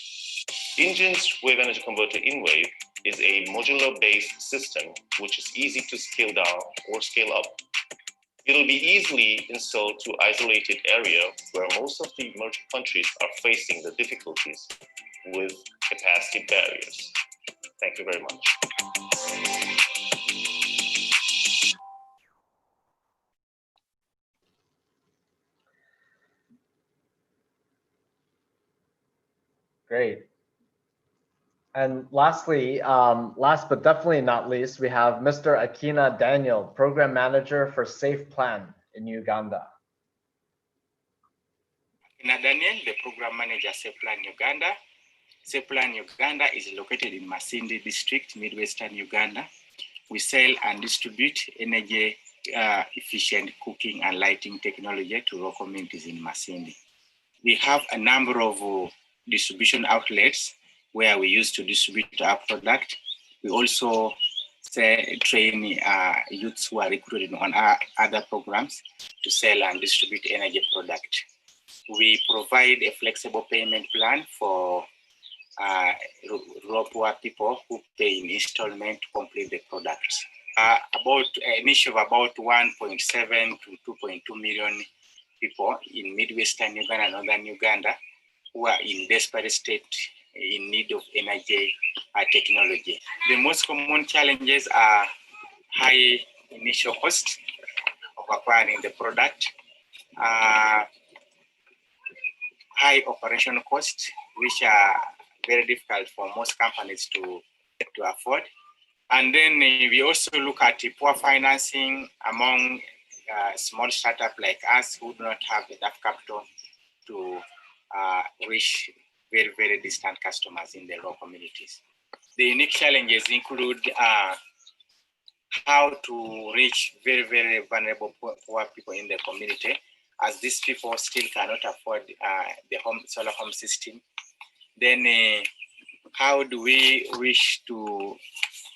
Indian's wave energy converter InWave is a modular-based system which is easy to scale down or scale up. It'll be easily installed to isolated area where most of the emerging countries are facing the difficulties with capacity barriers. Thank you very much. Great. And lastly, last but definitely not least, we have Mr. Akina Daniel, Program Manager for Safe Plan in Uganda. Akina Daniel, the Program Manager, Safe Plan Uganda. Safe Plan Uganda is located in Masindi District, Midwestern Uganda. We sell and distribute energy efficient cooking and lighting technology to rural communities in Masindi. We have a number of distribution outlets where we used to distribute our product. We also train youths who are recruited on our other programs to sell and distribute energy product. We provide a flexible payment plan for rural poor people who pay in installment to complete the products. About an issue of about 1.7 to 2.2 million people in Midwestern Uganda and Northern Uganda who are in desperate state in need of energy technology. The most common challenges are high initial cost of acquiring the product, high operational costs, which are very difficult for most companies to afford. And then we also look at poor financing among small startups like us who do not have enough capital to reach very, very distant customers in the rural communities. The unique challenges include how to reach very, very vulnerable poor people in the community, as these people still cannot afford the solar home system. Then how do we reach to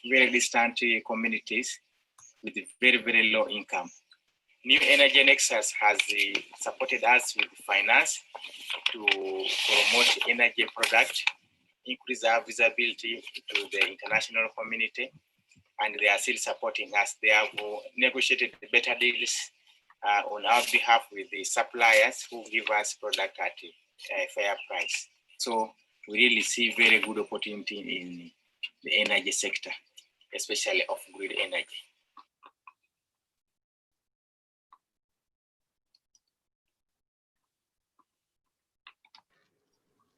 very distant communities with very, very low income? New Energy Nexus has supported us with finance to promote energy product, increase our visibility to the international community, and they are still supporting us. They have negotiated better deals on our behalf with the suppliers who give us product at a fair price. So we really see very good opportunity in the energy sector, especially off-grid energy.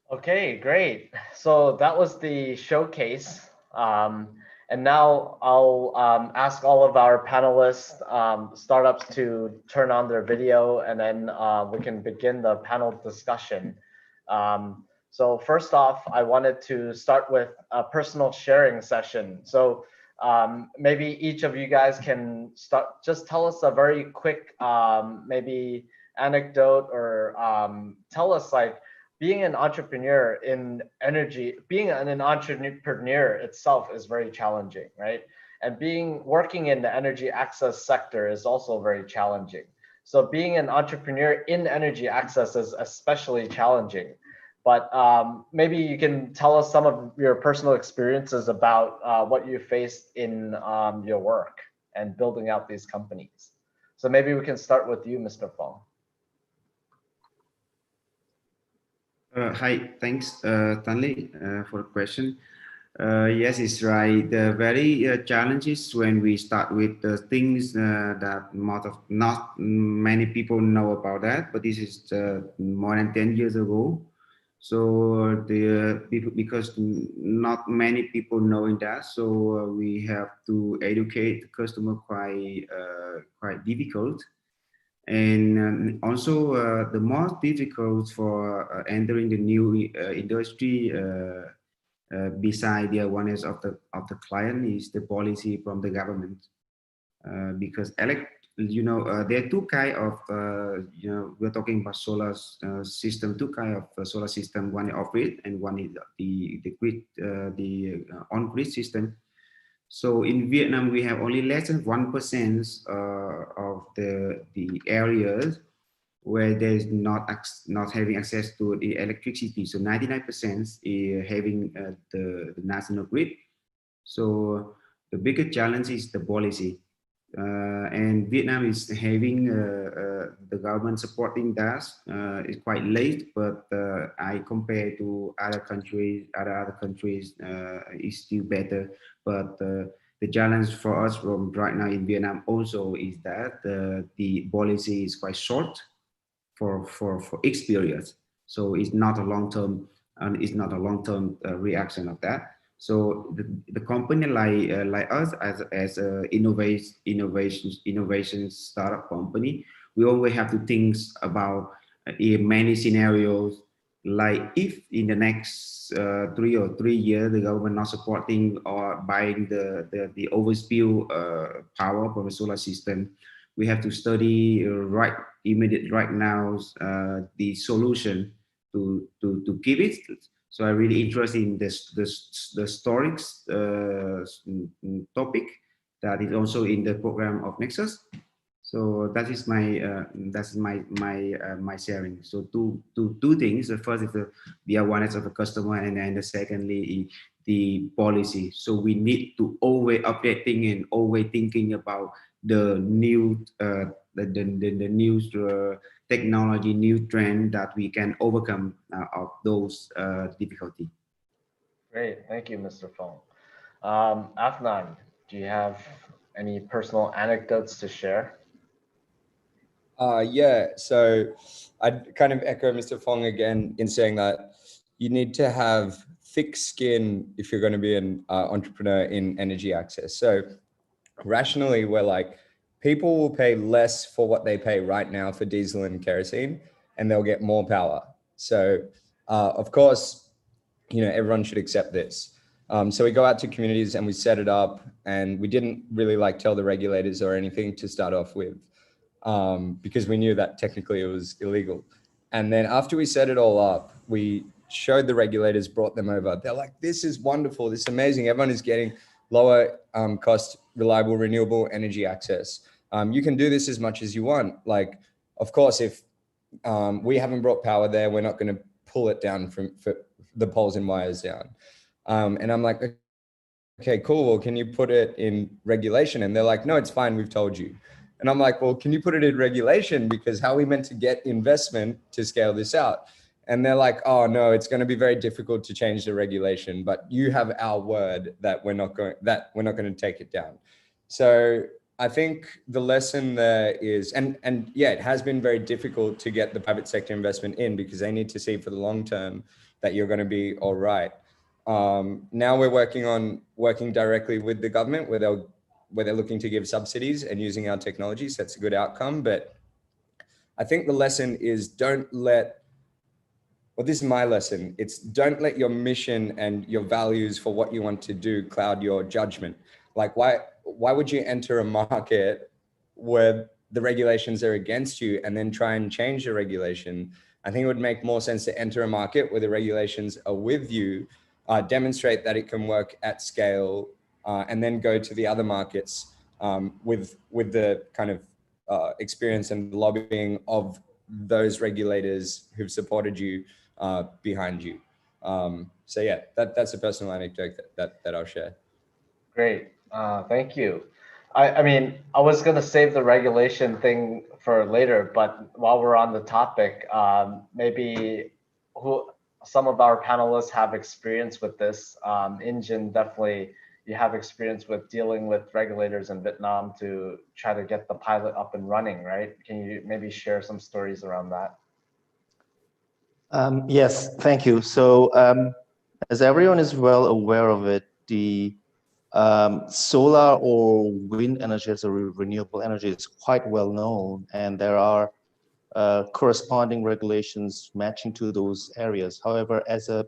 Okay, great. So that was the showcase. And now I'll ask all of our panelists, startups to turn on their video, and then we can begin the panel discussion. So first off, I wanted to start with a personal sharing session. So maybe each of you guys can just tell us a very quick, maybe anecdote, or tell us, like, being an entrepreneur in energy, being an entrepreneur itself is very challenging, right? And working in the energy access sector is also very challenging. So being an entrepreneur in energy access is especially challenging. But maybe you can tell us some of your personal experiences about what you faced in your work and building out these companies. So maybe we can start with you, Mr. Fong. Hi, thanks, Stanley, for the question. Yes, it's right. The very challenges when we start with the things that not many people know about that, but this is more than 10 years ago. So because not many people knowing that, so we have to educate the customer quite difficult. And also the most difficult for entering the new industry, beside the awareness of the client, is the policy from the government, because there are two kind of we're talking about solar system, two kind of solar system. One is off-grid and one is the grid, the on-grid system. So in Vietnam, we have only less than 1% of the areas where there's not having access to the electricity. So 99% is having the national grid. So the biggest challenge is the policy. And Vietnam is having the government supporting that. It's quite late, but I compare to other countries, is still better. But the challenge for us from right now in Vietnam also is that the policy is quite short for experience. So it's not a long term, reaction of that. So the company like us as a innovation startup company, we always have to think about many scenarios. Like if in the next 3 years the government not supporting or buying the overspill power from the solar system, we have to study right now the solution to give it. So I really interested in the storage topic that is also in the program of Nexus. So that is my sharing. So two things. The first is the awareness of the customer, and then the secondly the policy. So we need to always updating and always thinking about the new the new technology, new trend that we can overcome of those difficulty. Great, thank you, Mr. Fong. Afnan, do you have any personal anecdotes to share? Yeah, so I'd kind of echo Mr. Fong again in saying that you need to have thick skin if you're going to be an entrepreneur in energy access. So rationally, we're like, people will pay less for what they pay right now for diesel and kerosene, and they'll get more power. So of course, everyone should accept this. So we go out to communities and we set it up, and we didn't really tell the regulators or anything to start off with, because we knew that technically it was illegal. And then after we set it all up, we showed the regulators, brought them over. They're like, this is wonderful. This is amazing. Everyone is getting lower cost, reliable, renewable energy access. You can do this as much as you want. Of course, if we haven't brought power there, we're not going to pull it down for the poles and wires down. And I'm like, okay, cool. Well, can you put it in regulation? And they're like, no, it's fine. We've told you. And I'm like, well, can you put it in regulation? Because how are we meant to get investment to scale this out? And they're like, oh no, it's going to be very difficult to change the regulation, but you have our word that we're not going to take it down. So I think the lesson there is, and yeah, it has been very difficult to get the private sector investment in, because they need to see for the long term that you're going to be all right. Now we're working directly with the government where they're looking to give subsidies and using our technology. So that's a good outcome. But I think the lesson is this is my lesson. It's don't let your mission and your values for what you want to do cloud your judgment. Why would you enter a market where the regulations are against you and then try and change the regulation? I think it would make more sense to enter a market where the regulations are with you, demonstrate that it can work at scale, and then go to the other markets with the kind of experience and lobbying of those regulators who've supported you behind you. So yeah, that's a personal anecdote that I'll share. Great, thank you. I mean, I was gonna save the regulation thing for later, but while we're on the topic, maybe some of our panelists have experience with this. Injin, definitely you have experience with dealing with regulators in Vietnam to try to get the pilot up and running, right? Can you maybe share some stories around that? Yes, thank you. So as everyone is well aware of it, the solar or wind energy as a renewable energy is quite well known, and there are corresponding regulations matching to those areas. However, as a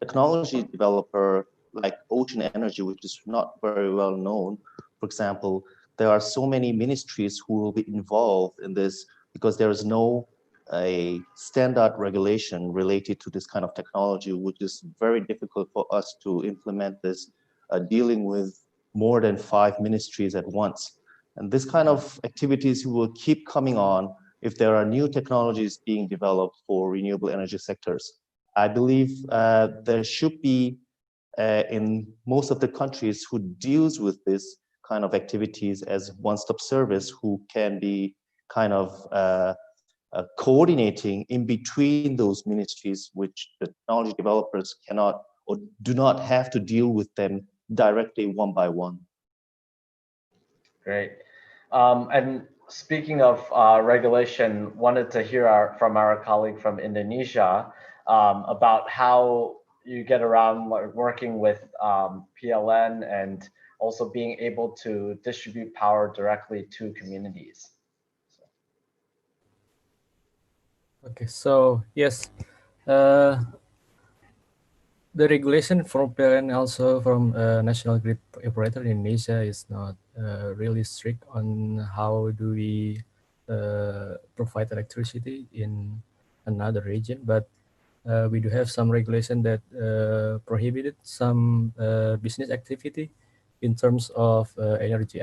technology developer like ocean energy, which is not very well known, for example, there are so many ministries who will be involved in this because there is no a standard regulation related to this kind of technology, which is very difficult for us to implement this, dealing with more than 5 ministries at once. And this kind of activities will keep coming on if there are new technologies being developed for renewable energy sectors. I believe there should be, in most of the countries who deals with this kind of activities as one-stop service, who can be kind of coordinating in between those ministries, which the technology developers cannot or do not have to deal with them directly one by one. Great. And speaking of regulation, wanted to hear from our colleague from Indonesia about how you get around like working with PLN and also being able to distribute power directly to communities. Okay, so yes, the regulation from PLN also from national grid operator in Indonesia is not really strict on how do we provide electricity in another region, but we do have some regulation that prohibited some business activity in terms of energy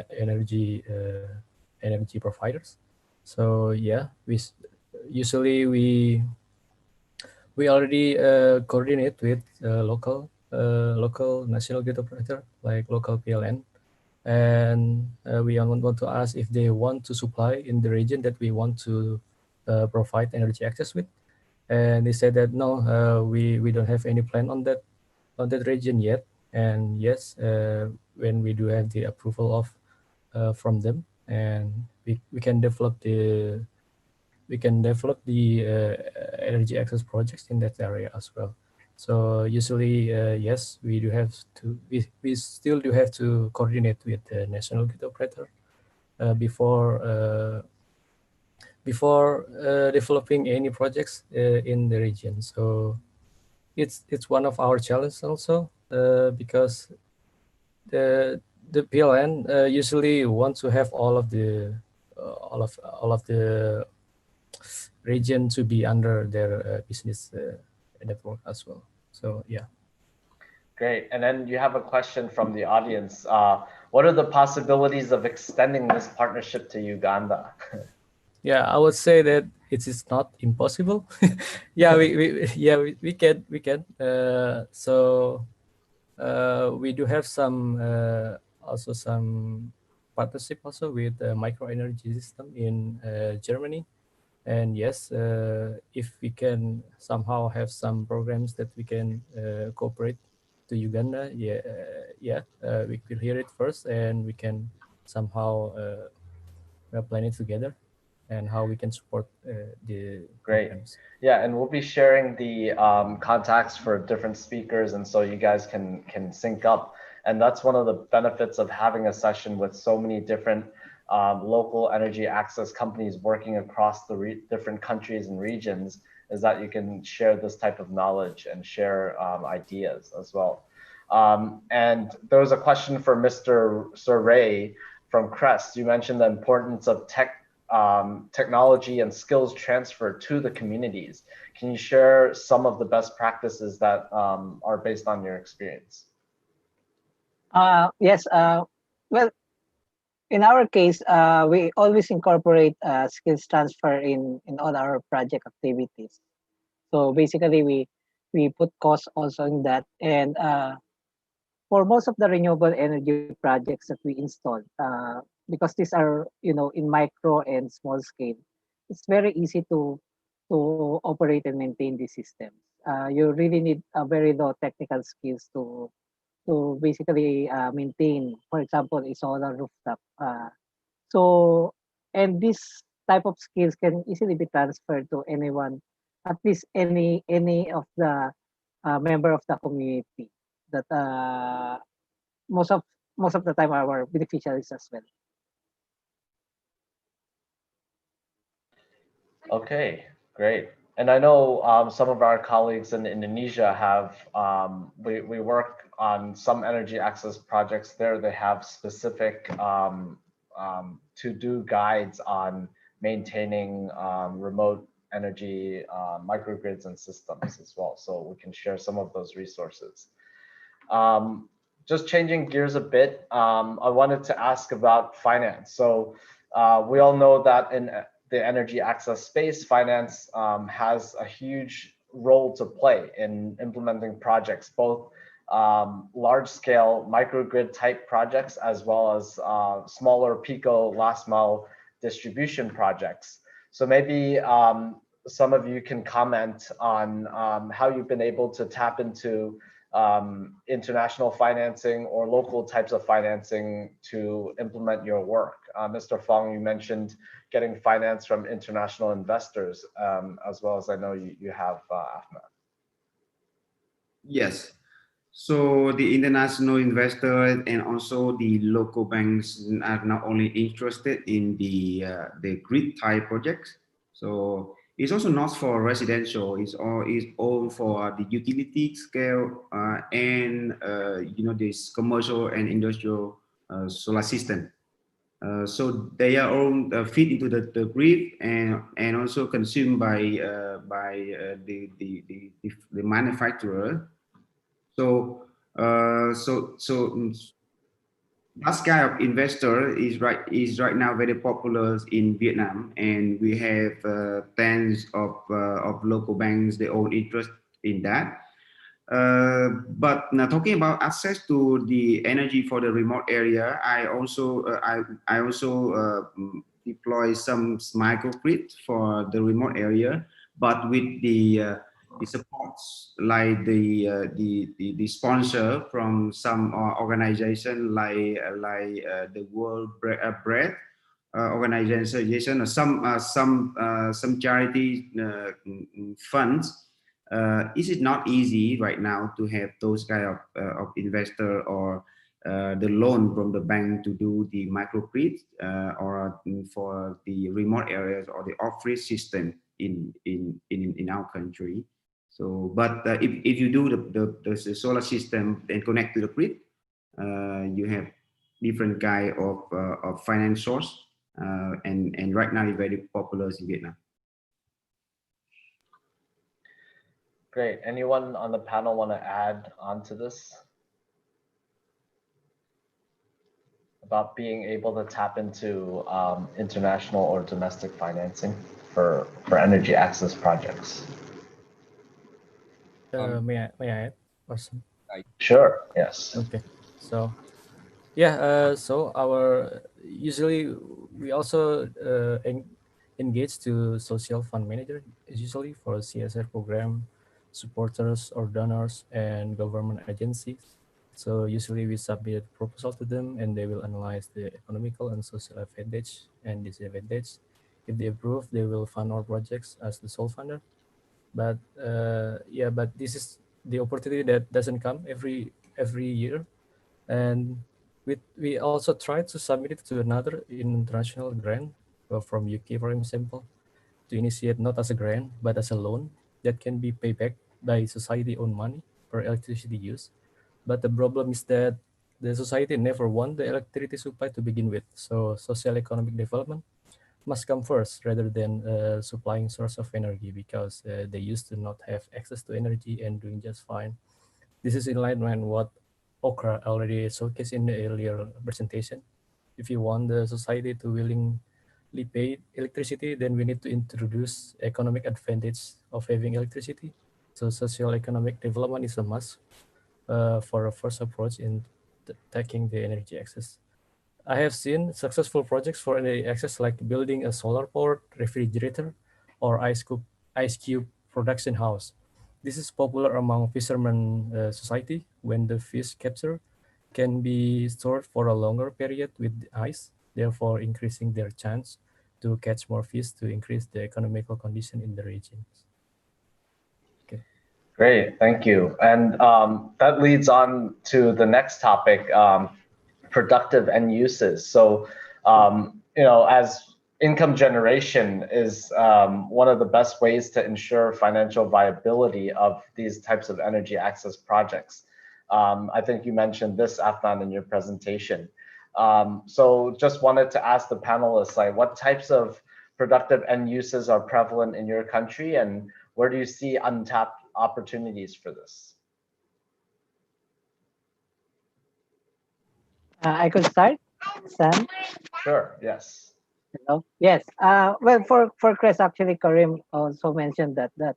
providers. So yeah, usually we already coordinate with local national grid operator like local PLN, and we want to ask if they want to supply in the region that we want to provide energy access with, and they said that no, we don't have any plan on that region yet. And yes, when we do have the approval of from them, and we can develop the energy access projects in that area as well. So usually, yes, we do have to. We still do have to coordinate with the national grid operator before developing any projects in the region. So it's one of our challenges also because the PLN usually want to have all of the region to be under their business network as well. So yeah. Great. And then you have a question from the audience. What are the possibilities of extending this partnership to Uganda? Yeah, I would say that it is not impossible. Yeah, we can. So we do have some also some partnership also with the micro energy system in Germany. And yes, if we can somehow have some programs that we can cooperate to Uganda, we will hear it first, and we can somehow plan it together, and how we can support the Great. programs. Yeah, and we'll be sharing the contacts for different speakers, and so you guys can sync up. And that's one of the benefits of having a session with so many different local energy access companies working across the different countries and regions, is that you can share this type of knowledge and share ideas as well. And there was a question for Mr. Ray from Crest. You mentioned the importance of technology and skills transfer to the communities. Can you share some of the best practices that are based on your experience? Yes. Well, in our case, we always incorporate skills transfer in all our project activities. So basically, we put costs also in that. And for most of the renewable energy projects that we install, because these are in micro and small scale, it's very easy to operate and maintain these systems. You really need a very low technical skills to basically maintain, for example, a solar rooftop. And this type of skills can easily be transferred to anyone, at least any of the member of the community that most of the time are our beneficiaries as well. Okay, great. And I know some of our colleagues in Indonesia have, we work on some energy access projects there. They have specific to-do guides on maintaining remote energy microgrids and systems as well. So we can share some of those resources. Just changing gears a bit, I wanted to ask about finance. So we all know that in the energy access space, finance has a huge role to play in implementing projects, both large-scale microgrid type projects as well as smaller pico last mile distribution projects. So maybe some of you can comment on how you've been able to tap into international financing or local types of financing to implement your work. Mr. Fong, you mentioned getting finance from international investors, as well as I know you have AFMA. Yes. So the international investors and also the local banks are not only interested in the grid type projects. So it's also not for residential. It's all for the utility scale and this commercial and industrial solar system. So they are all feed into the grid and also consumed by the manufacturer. So that kind of investor is right now very popular in Vietnam, and we have tens of local banks they own interest in that. But now talking about access to the energy for the remote area, I also deploy some microgrid for the remote area, but with the supports like the sponsor from some organization like the World Bread organization or some charity funds. Is it not easy right now to have those kind of investor or the loan from the bank to do the microgrid or for the remote areas or the off-grid system in our country? So, but if you do the solar system and connect to the grid, you have different kind of finance source, and right now it's very popular in Vietnam. Great. Anyone on the panel want to add on to this? About being able to tap into international or domestic financing for energy access projects? May I add also? Sure, yes. Okay. So yeah, so usually we also engage to social fund manager, usually for CSR program, supporters or donors and government agencies. So usually we submit proposal to them and they will analyze the economical and social advantage and disadvantage. If they approve, they will fund our projects as the sole funder. But but this is the opportunity that doesn't come every year. And we also tried to submit it to another international grant from UK, for example, to initiate not as a grant, but as a loan that can be paid back by society-owned money per electricity use. But the problem is that the society never won the electricity supply to begin with. So social economic development must come first rather than supplying source of energy, because they used to not have access to energy and doing just fine. This is in line with what Okra already showcased in the earlier presentation. If you want the society to willingly pay electricity, then we need to introduce economic advantage of having electricity. So social economic development is a must for a first approach in tackling the energy access. I have seen successful projects for energy access, like building a solar powered refrigerator or ice cube production house. This is popular among fishermen society when the fish capture can be stored for a longer period with ice, therefore increasing their chance to catch more fish to increase the economical condition in the region. Okay. Great, thank you. And that leads on to the next topic, productive end uses. So, as income generation is one of the best ways to ensure financial viability of these types of energy access projects. I think you mentioned this, Afnan, in your presentation. So just wanted to ask the panelists, like, what types of productive end uses are prevalent in your country, and where do you see untapped opportunities for this? I could start, Sam. Sure, yes. Hello. Yes. Well, for Crest, actually, Karim also mentioned that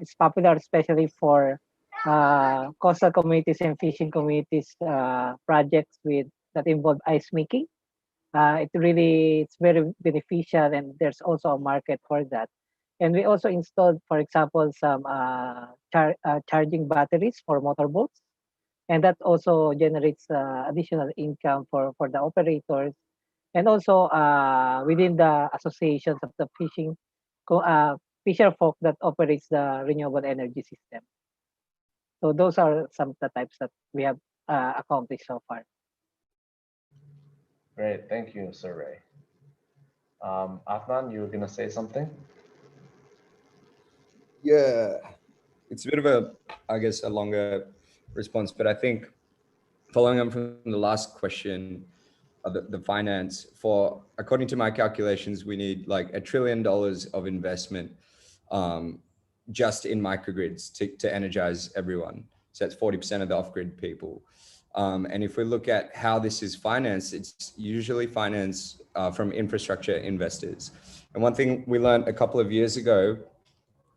it's popular, especially for coastal communities and fishing communities projects that involve ice making. It's very beneficial, and there's also a market for that. And we also installed, for example, some charging batteries for motorboats, and that also generates additional income for the operators, and also within the associations of the fisher folk that operates the renewable energy system. So those are some of the types that we have accomplished so far. Great, thank you, Sir Ray. Afnan, you were gonna say something? Yeah, it's a bit of a, I guess, a longer response, but I think following on from the last question, the finance for, according to my calculations, we need like $1 trillion of investment just in microgrids to energize everyone. So that's 40% of the off-grid people. And if we look at how this is financed, it's usually financed from infrastructure investors. And one thing we learned a couple of years ago,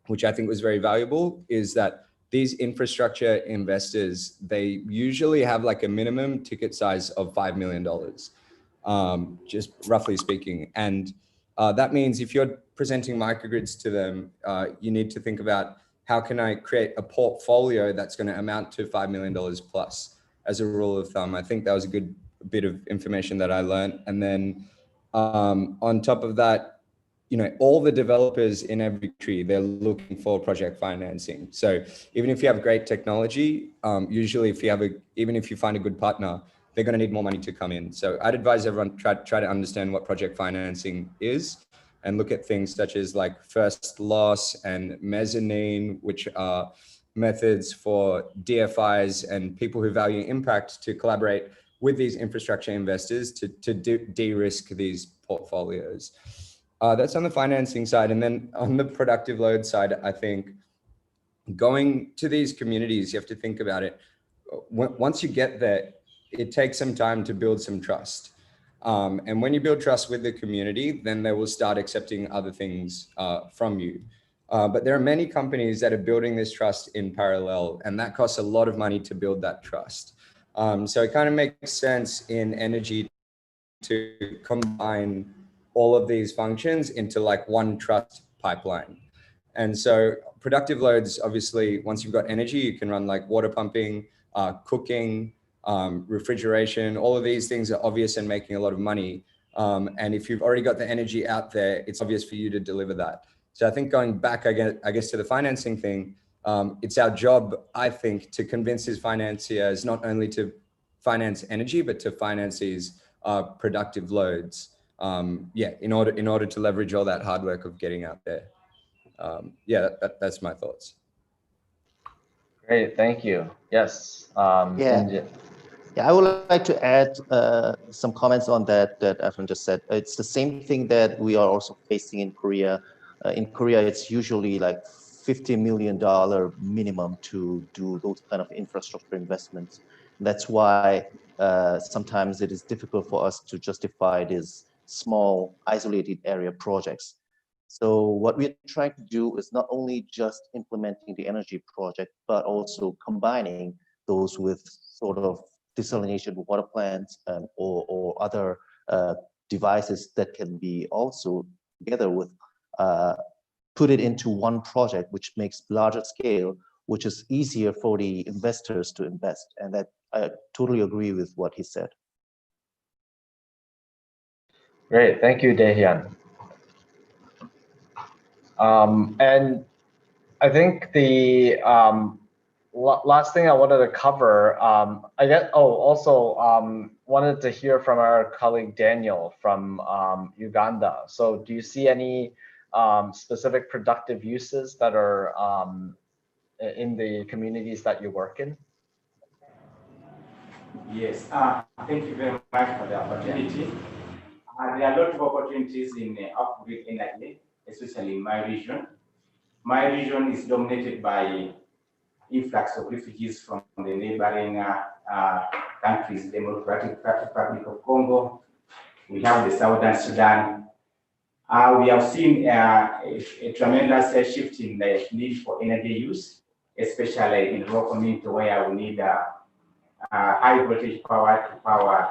which I think was very valuable, is that these infrastructure investors, they usually have like a minimum ticket size of $5 million, just roughly speaking. And that means if you're presenting microgrids to them, you need to think about how can I create a portfolio that's going to amount to $5 million plus as a rule of thumb. I think that was a good bit of information that I learned. And then on top of that, you know, all the developers in every country, they're looking for project financing. So even if you have great technology, usually even if you find a good partner, they're going to need more money to come in. So I'd advise everyone try to understand what project financing is and look at things such as like first loss and mezzanine, which are methods for DFIs and people who value impact to collaborate with these infrastructure investors to de-risk these portfolios. That's on the financing side. And then on the productive load side, I think going to these communities, you have to think about it. Once you get there, it takes some time to build some trust. And when you build trust with the community, then they will start accepting other things from you. But there are many companies that are building this trust in parallel, and that costs a lot of money to build that trust. So it kind of makes sense in energy to combine all of these functions into like one trust pipeline. And so productive loads, obviously, once you've got energy, you can run like water pumping, cooking, refrigeration. All of these things are obvious and making a lot of money. And if you've already got the energy out there, it's obvious for you to deliver that. So I think going back, I guess to the financing thing, it's our job, I think, to convince these financiers not only to finance energy, but to finance these productive loads. In order to leverage all that hard work of getting out there. That's my thoughts. Great, thank you. Yes. I would like to add some comments on that Afan just said. It's the same thing that we are also facing in Korea. In Korea, it's usually like $50 million minimum to do those kind of infrastructure investments. That's why sometimes it is difficult for us to justify these small isolated area projects. So what we're trying to do is not only just implementing the energy project, but also combining those with sort of desalination water plants or other devices that can be also together with put it into one project, which makes larger scale, which is easier for the investors to invest. And that I totally agree with what he said. Great, thank you, Daehyun. And I think the last thing I wanted to cover, wanted to hear from our colleague Daniel from Uganda. So do you see any specific productive uses that are in the communities that you work in? Yes, thank you very much for the opportunity. There are a lot of opportunities in off-grid energy, especially in my region. My region is dominated by influx of refugees from the neighboring countries, Democratic Republic of Congo. We have the Southern Sudan. We have seen a tremendous shift in the need for energy use, especially in rural community where we need high voltage power to power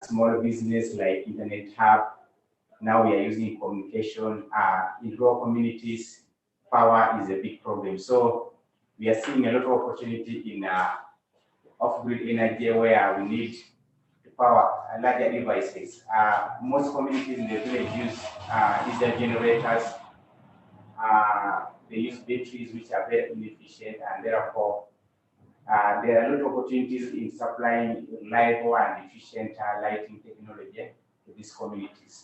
small business like internet hub. Now we are using communication in rural communities. Power is a big problem. So we are seeing a lot of opportunity in off-grid energy where we need to power larger devices. Most communities in the village use diesel generators. They use batteries which are very inefficient, and therefore there are a lot of opportunities in supplying reliable and efficient lighting technology to these communities.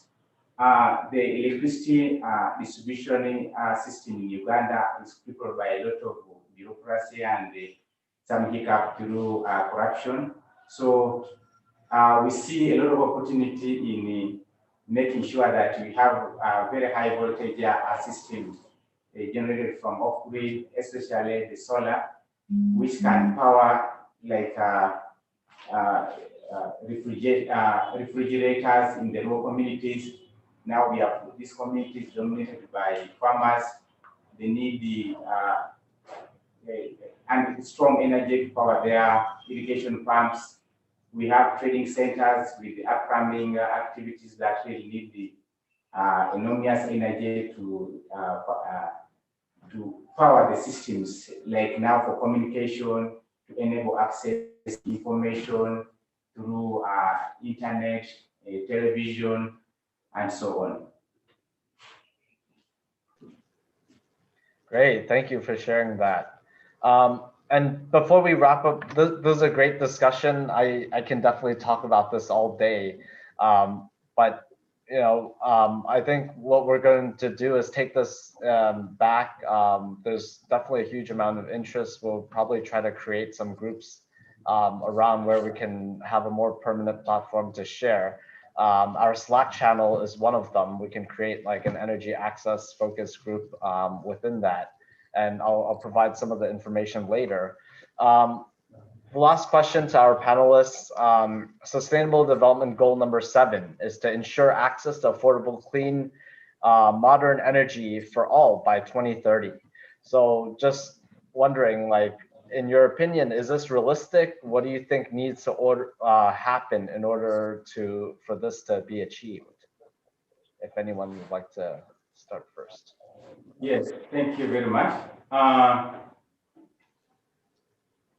The electricity distribution system in Uganda is crippled by a lot of bureaucracy and some hiccup through corruption. So we see a lot of opportunity in making sure that we have a very high voltage system generated from off-grid, especially the solar, which can power like refrigerators in the rural communities. Now we have these communities dominated by farmers. They need the and strong energy to power their irrigation pumps. We have trading centers with the upcoming activities that really need the enormous energy to power the systems, like now for communication, to enable access to information through internet, television, and so on. Great, thank you for sharing that. And before we wrap up, this is a great discussion. I can definitely talk about this all day, but you know, I think what we're going to do is take this back. There's definitely a huge amount of interest. We'll probably try to create some groups around where we can have a more permanent platform to share. Our Slack channel is one of them. We can create like an energy access focus group within that. And I'll provide some of the information later. The last question to our panelists, Sustainable Development Goal number 7 is to ensure access to affordable, clean, modern energy for all by 2030. So just wondering, like, in your opinion, is this realistic? What do you think needs to happen in order for this to be achieved? If anyone would like to start first. Yes, thank you very much.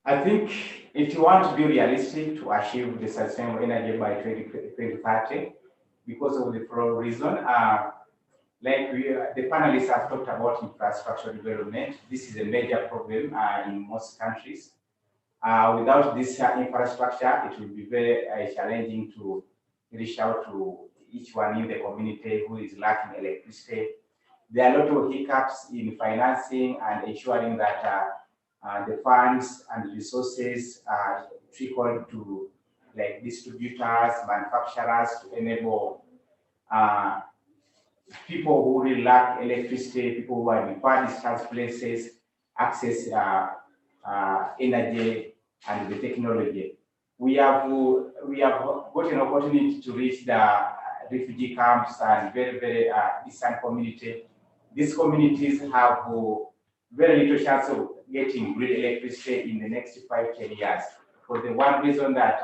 I think if you want to be realistic to achieve the sustainable energy by 2030, because of the reason, like the panelists have talked about infrastructure development, this is a major problem in most countries. Without this infrastructure, it will be very challenging to reach out to each one in the community who is lacking electricity. There are a lot of hiccups in financing and ensuring that the funds and resources are trickle to like distributors, manufacturers to enable people who really lack electricity, people who are in far distance places, access energy and the technology. We have got an opportunity to reach the refugee camps and very distant community. These communities have very little chance of getting grid electricity in the next 5-10 years. For the one reason that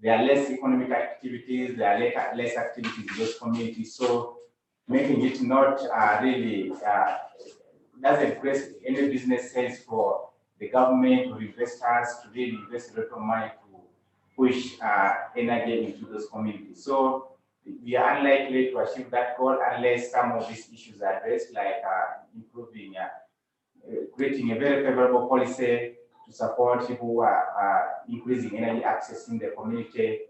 there are less economic activities, there are less activities in those communities. So making it not really doesn't create any business sense for the government or investors to really invest a lot of money to push energy into those communities. So we are unlikely to achieve that goal unless some of these issues are addressed, like improving, creating a very favorable policy to support people who are increasing energy access in the community,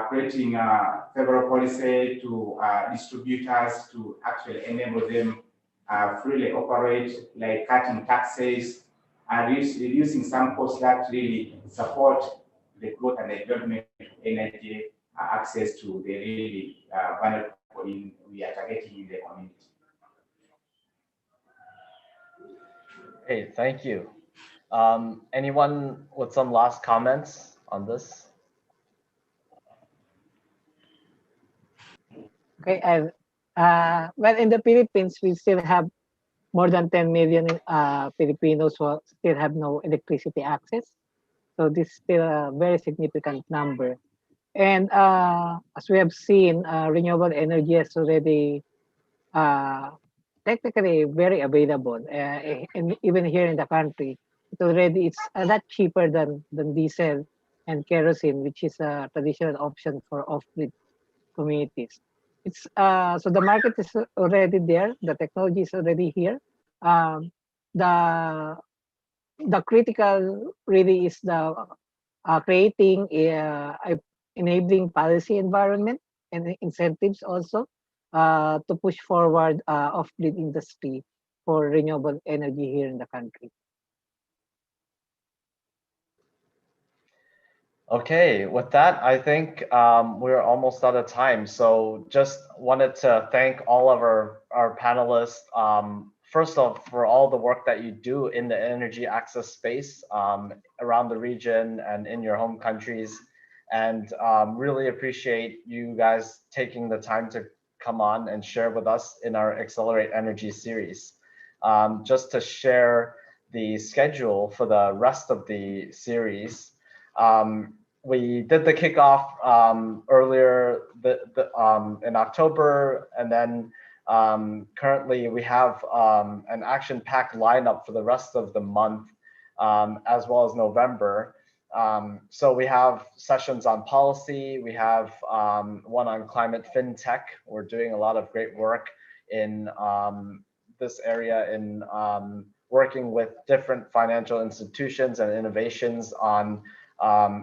creating a favorable policy to distributors to actually enable them freely operate, like cutting taxes and reducing some costs that really support the growth and the development of energy access to the really vulnerable we are targeting in the community. Hey, thank you. Anyone with some last comments on this? Okay, well, in the Philippines, we still have more than 10 million Filipinos who still have no electricity access. So this is still a very significant number. And as we have seen, renewable energy is already technically very available. And even here in the country, it's a lot cheaper than diesel and kerosene, which is a traditional option for off-grid communities. It's so the market is already there, the technology is already here. The the critical really is the creating a enabling policy environment and incentives also to push forward off-grid industry for renewable energy here in the country. Okay, with that, I think we're almost out of time. So just wanted to thank all of our panelists. First off, for all the work that you do in the energy access space around the region and in your home countries. And really appreciate you guys taking the time to come on and share with us in our Accelerate Energy series. Just to share the schedule for the rest of the series. We did the kickoff earlier in October, and then currently we have an action-packed lineup for the rest of the month, as well as November. So we have sessions on policy, we have one on climate fintech. We're doing a lot of great work in this area in working with different financial institutions and innovations on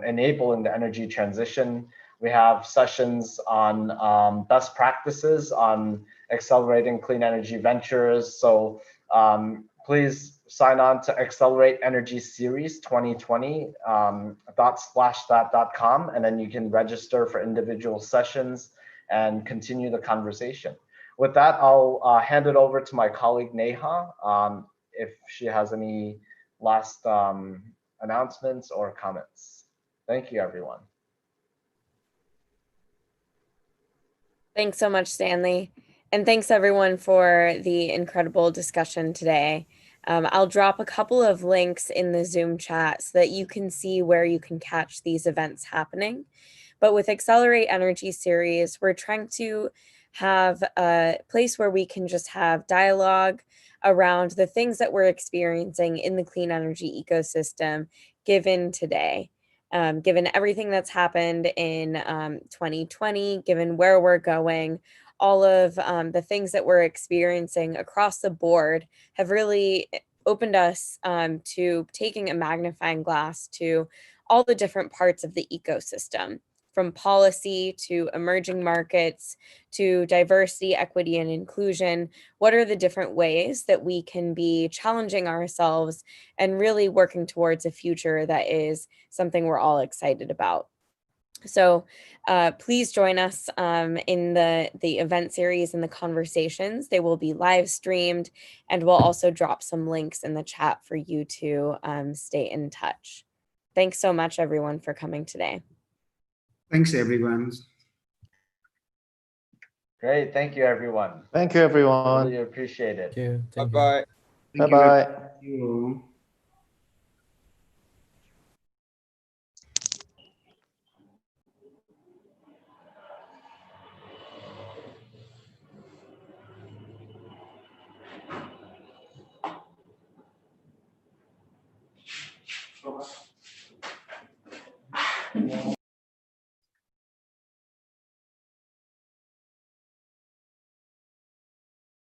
enabling the energy transition. We have sessions on best practices on accelerating clean energy ventures. So please sign on to Accelerate Energy Series 2020 .splashthat.com, and then you can register for individual sessions and continue the conversation. With that, I'll hand it over to my colleague Neha if she has any last announcements or comments. Thank you, everyone. Thanks so much, Stanley. And thanks everyone for the incredible discussion today. I'll drop a couple of links in the Zoom chat so that you can see where you can catch these events happening. But with Accelerate Energy Series, we're trying to have a place where we can just have dialogue around the things that we're experiencing in the clean energy ecosystem given today. Given everything that's happened in 2020, given where we're going, all of the things that we're experiencing across the board have really opened us to taking a magnifying glass to all the different parts of the ecosystem, from policy to emerging markets to diversity, equity, and inclusion. What are the different ways that we can be challenging ourselves and really working towards a future that is something we're all excited about? So please join us in the event series and the conversations. They will be live streamed, and we'll also drop some links in the chat for you to stay in touch. Thanks so much, everyone, for coming today. Thanks, everyone. Great. Thank you, everyone. Thank you, everyone. Really appreciate it. Thank you. Bye-bye. Bye-bye. Thank you. So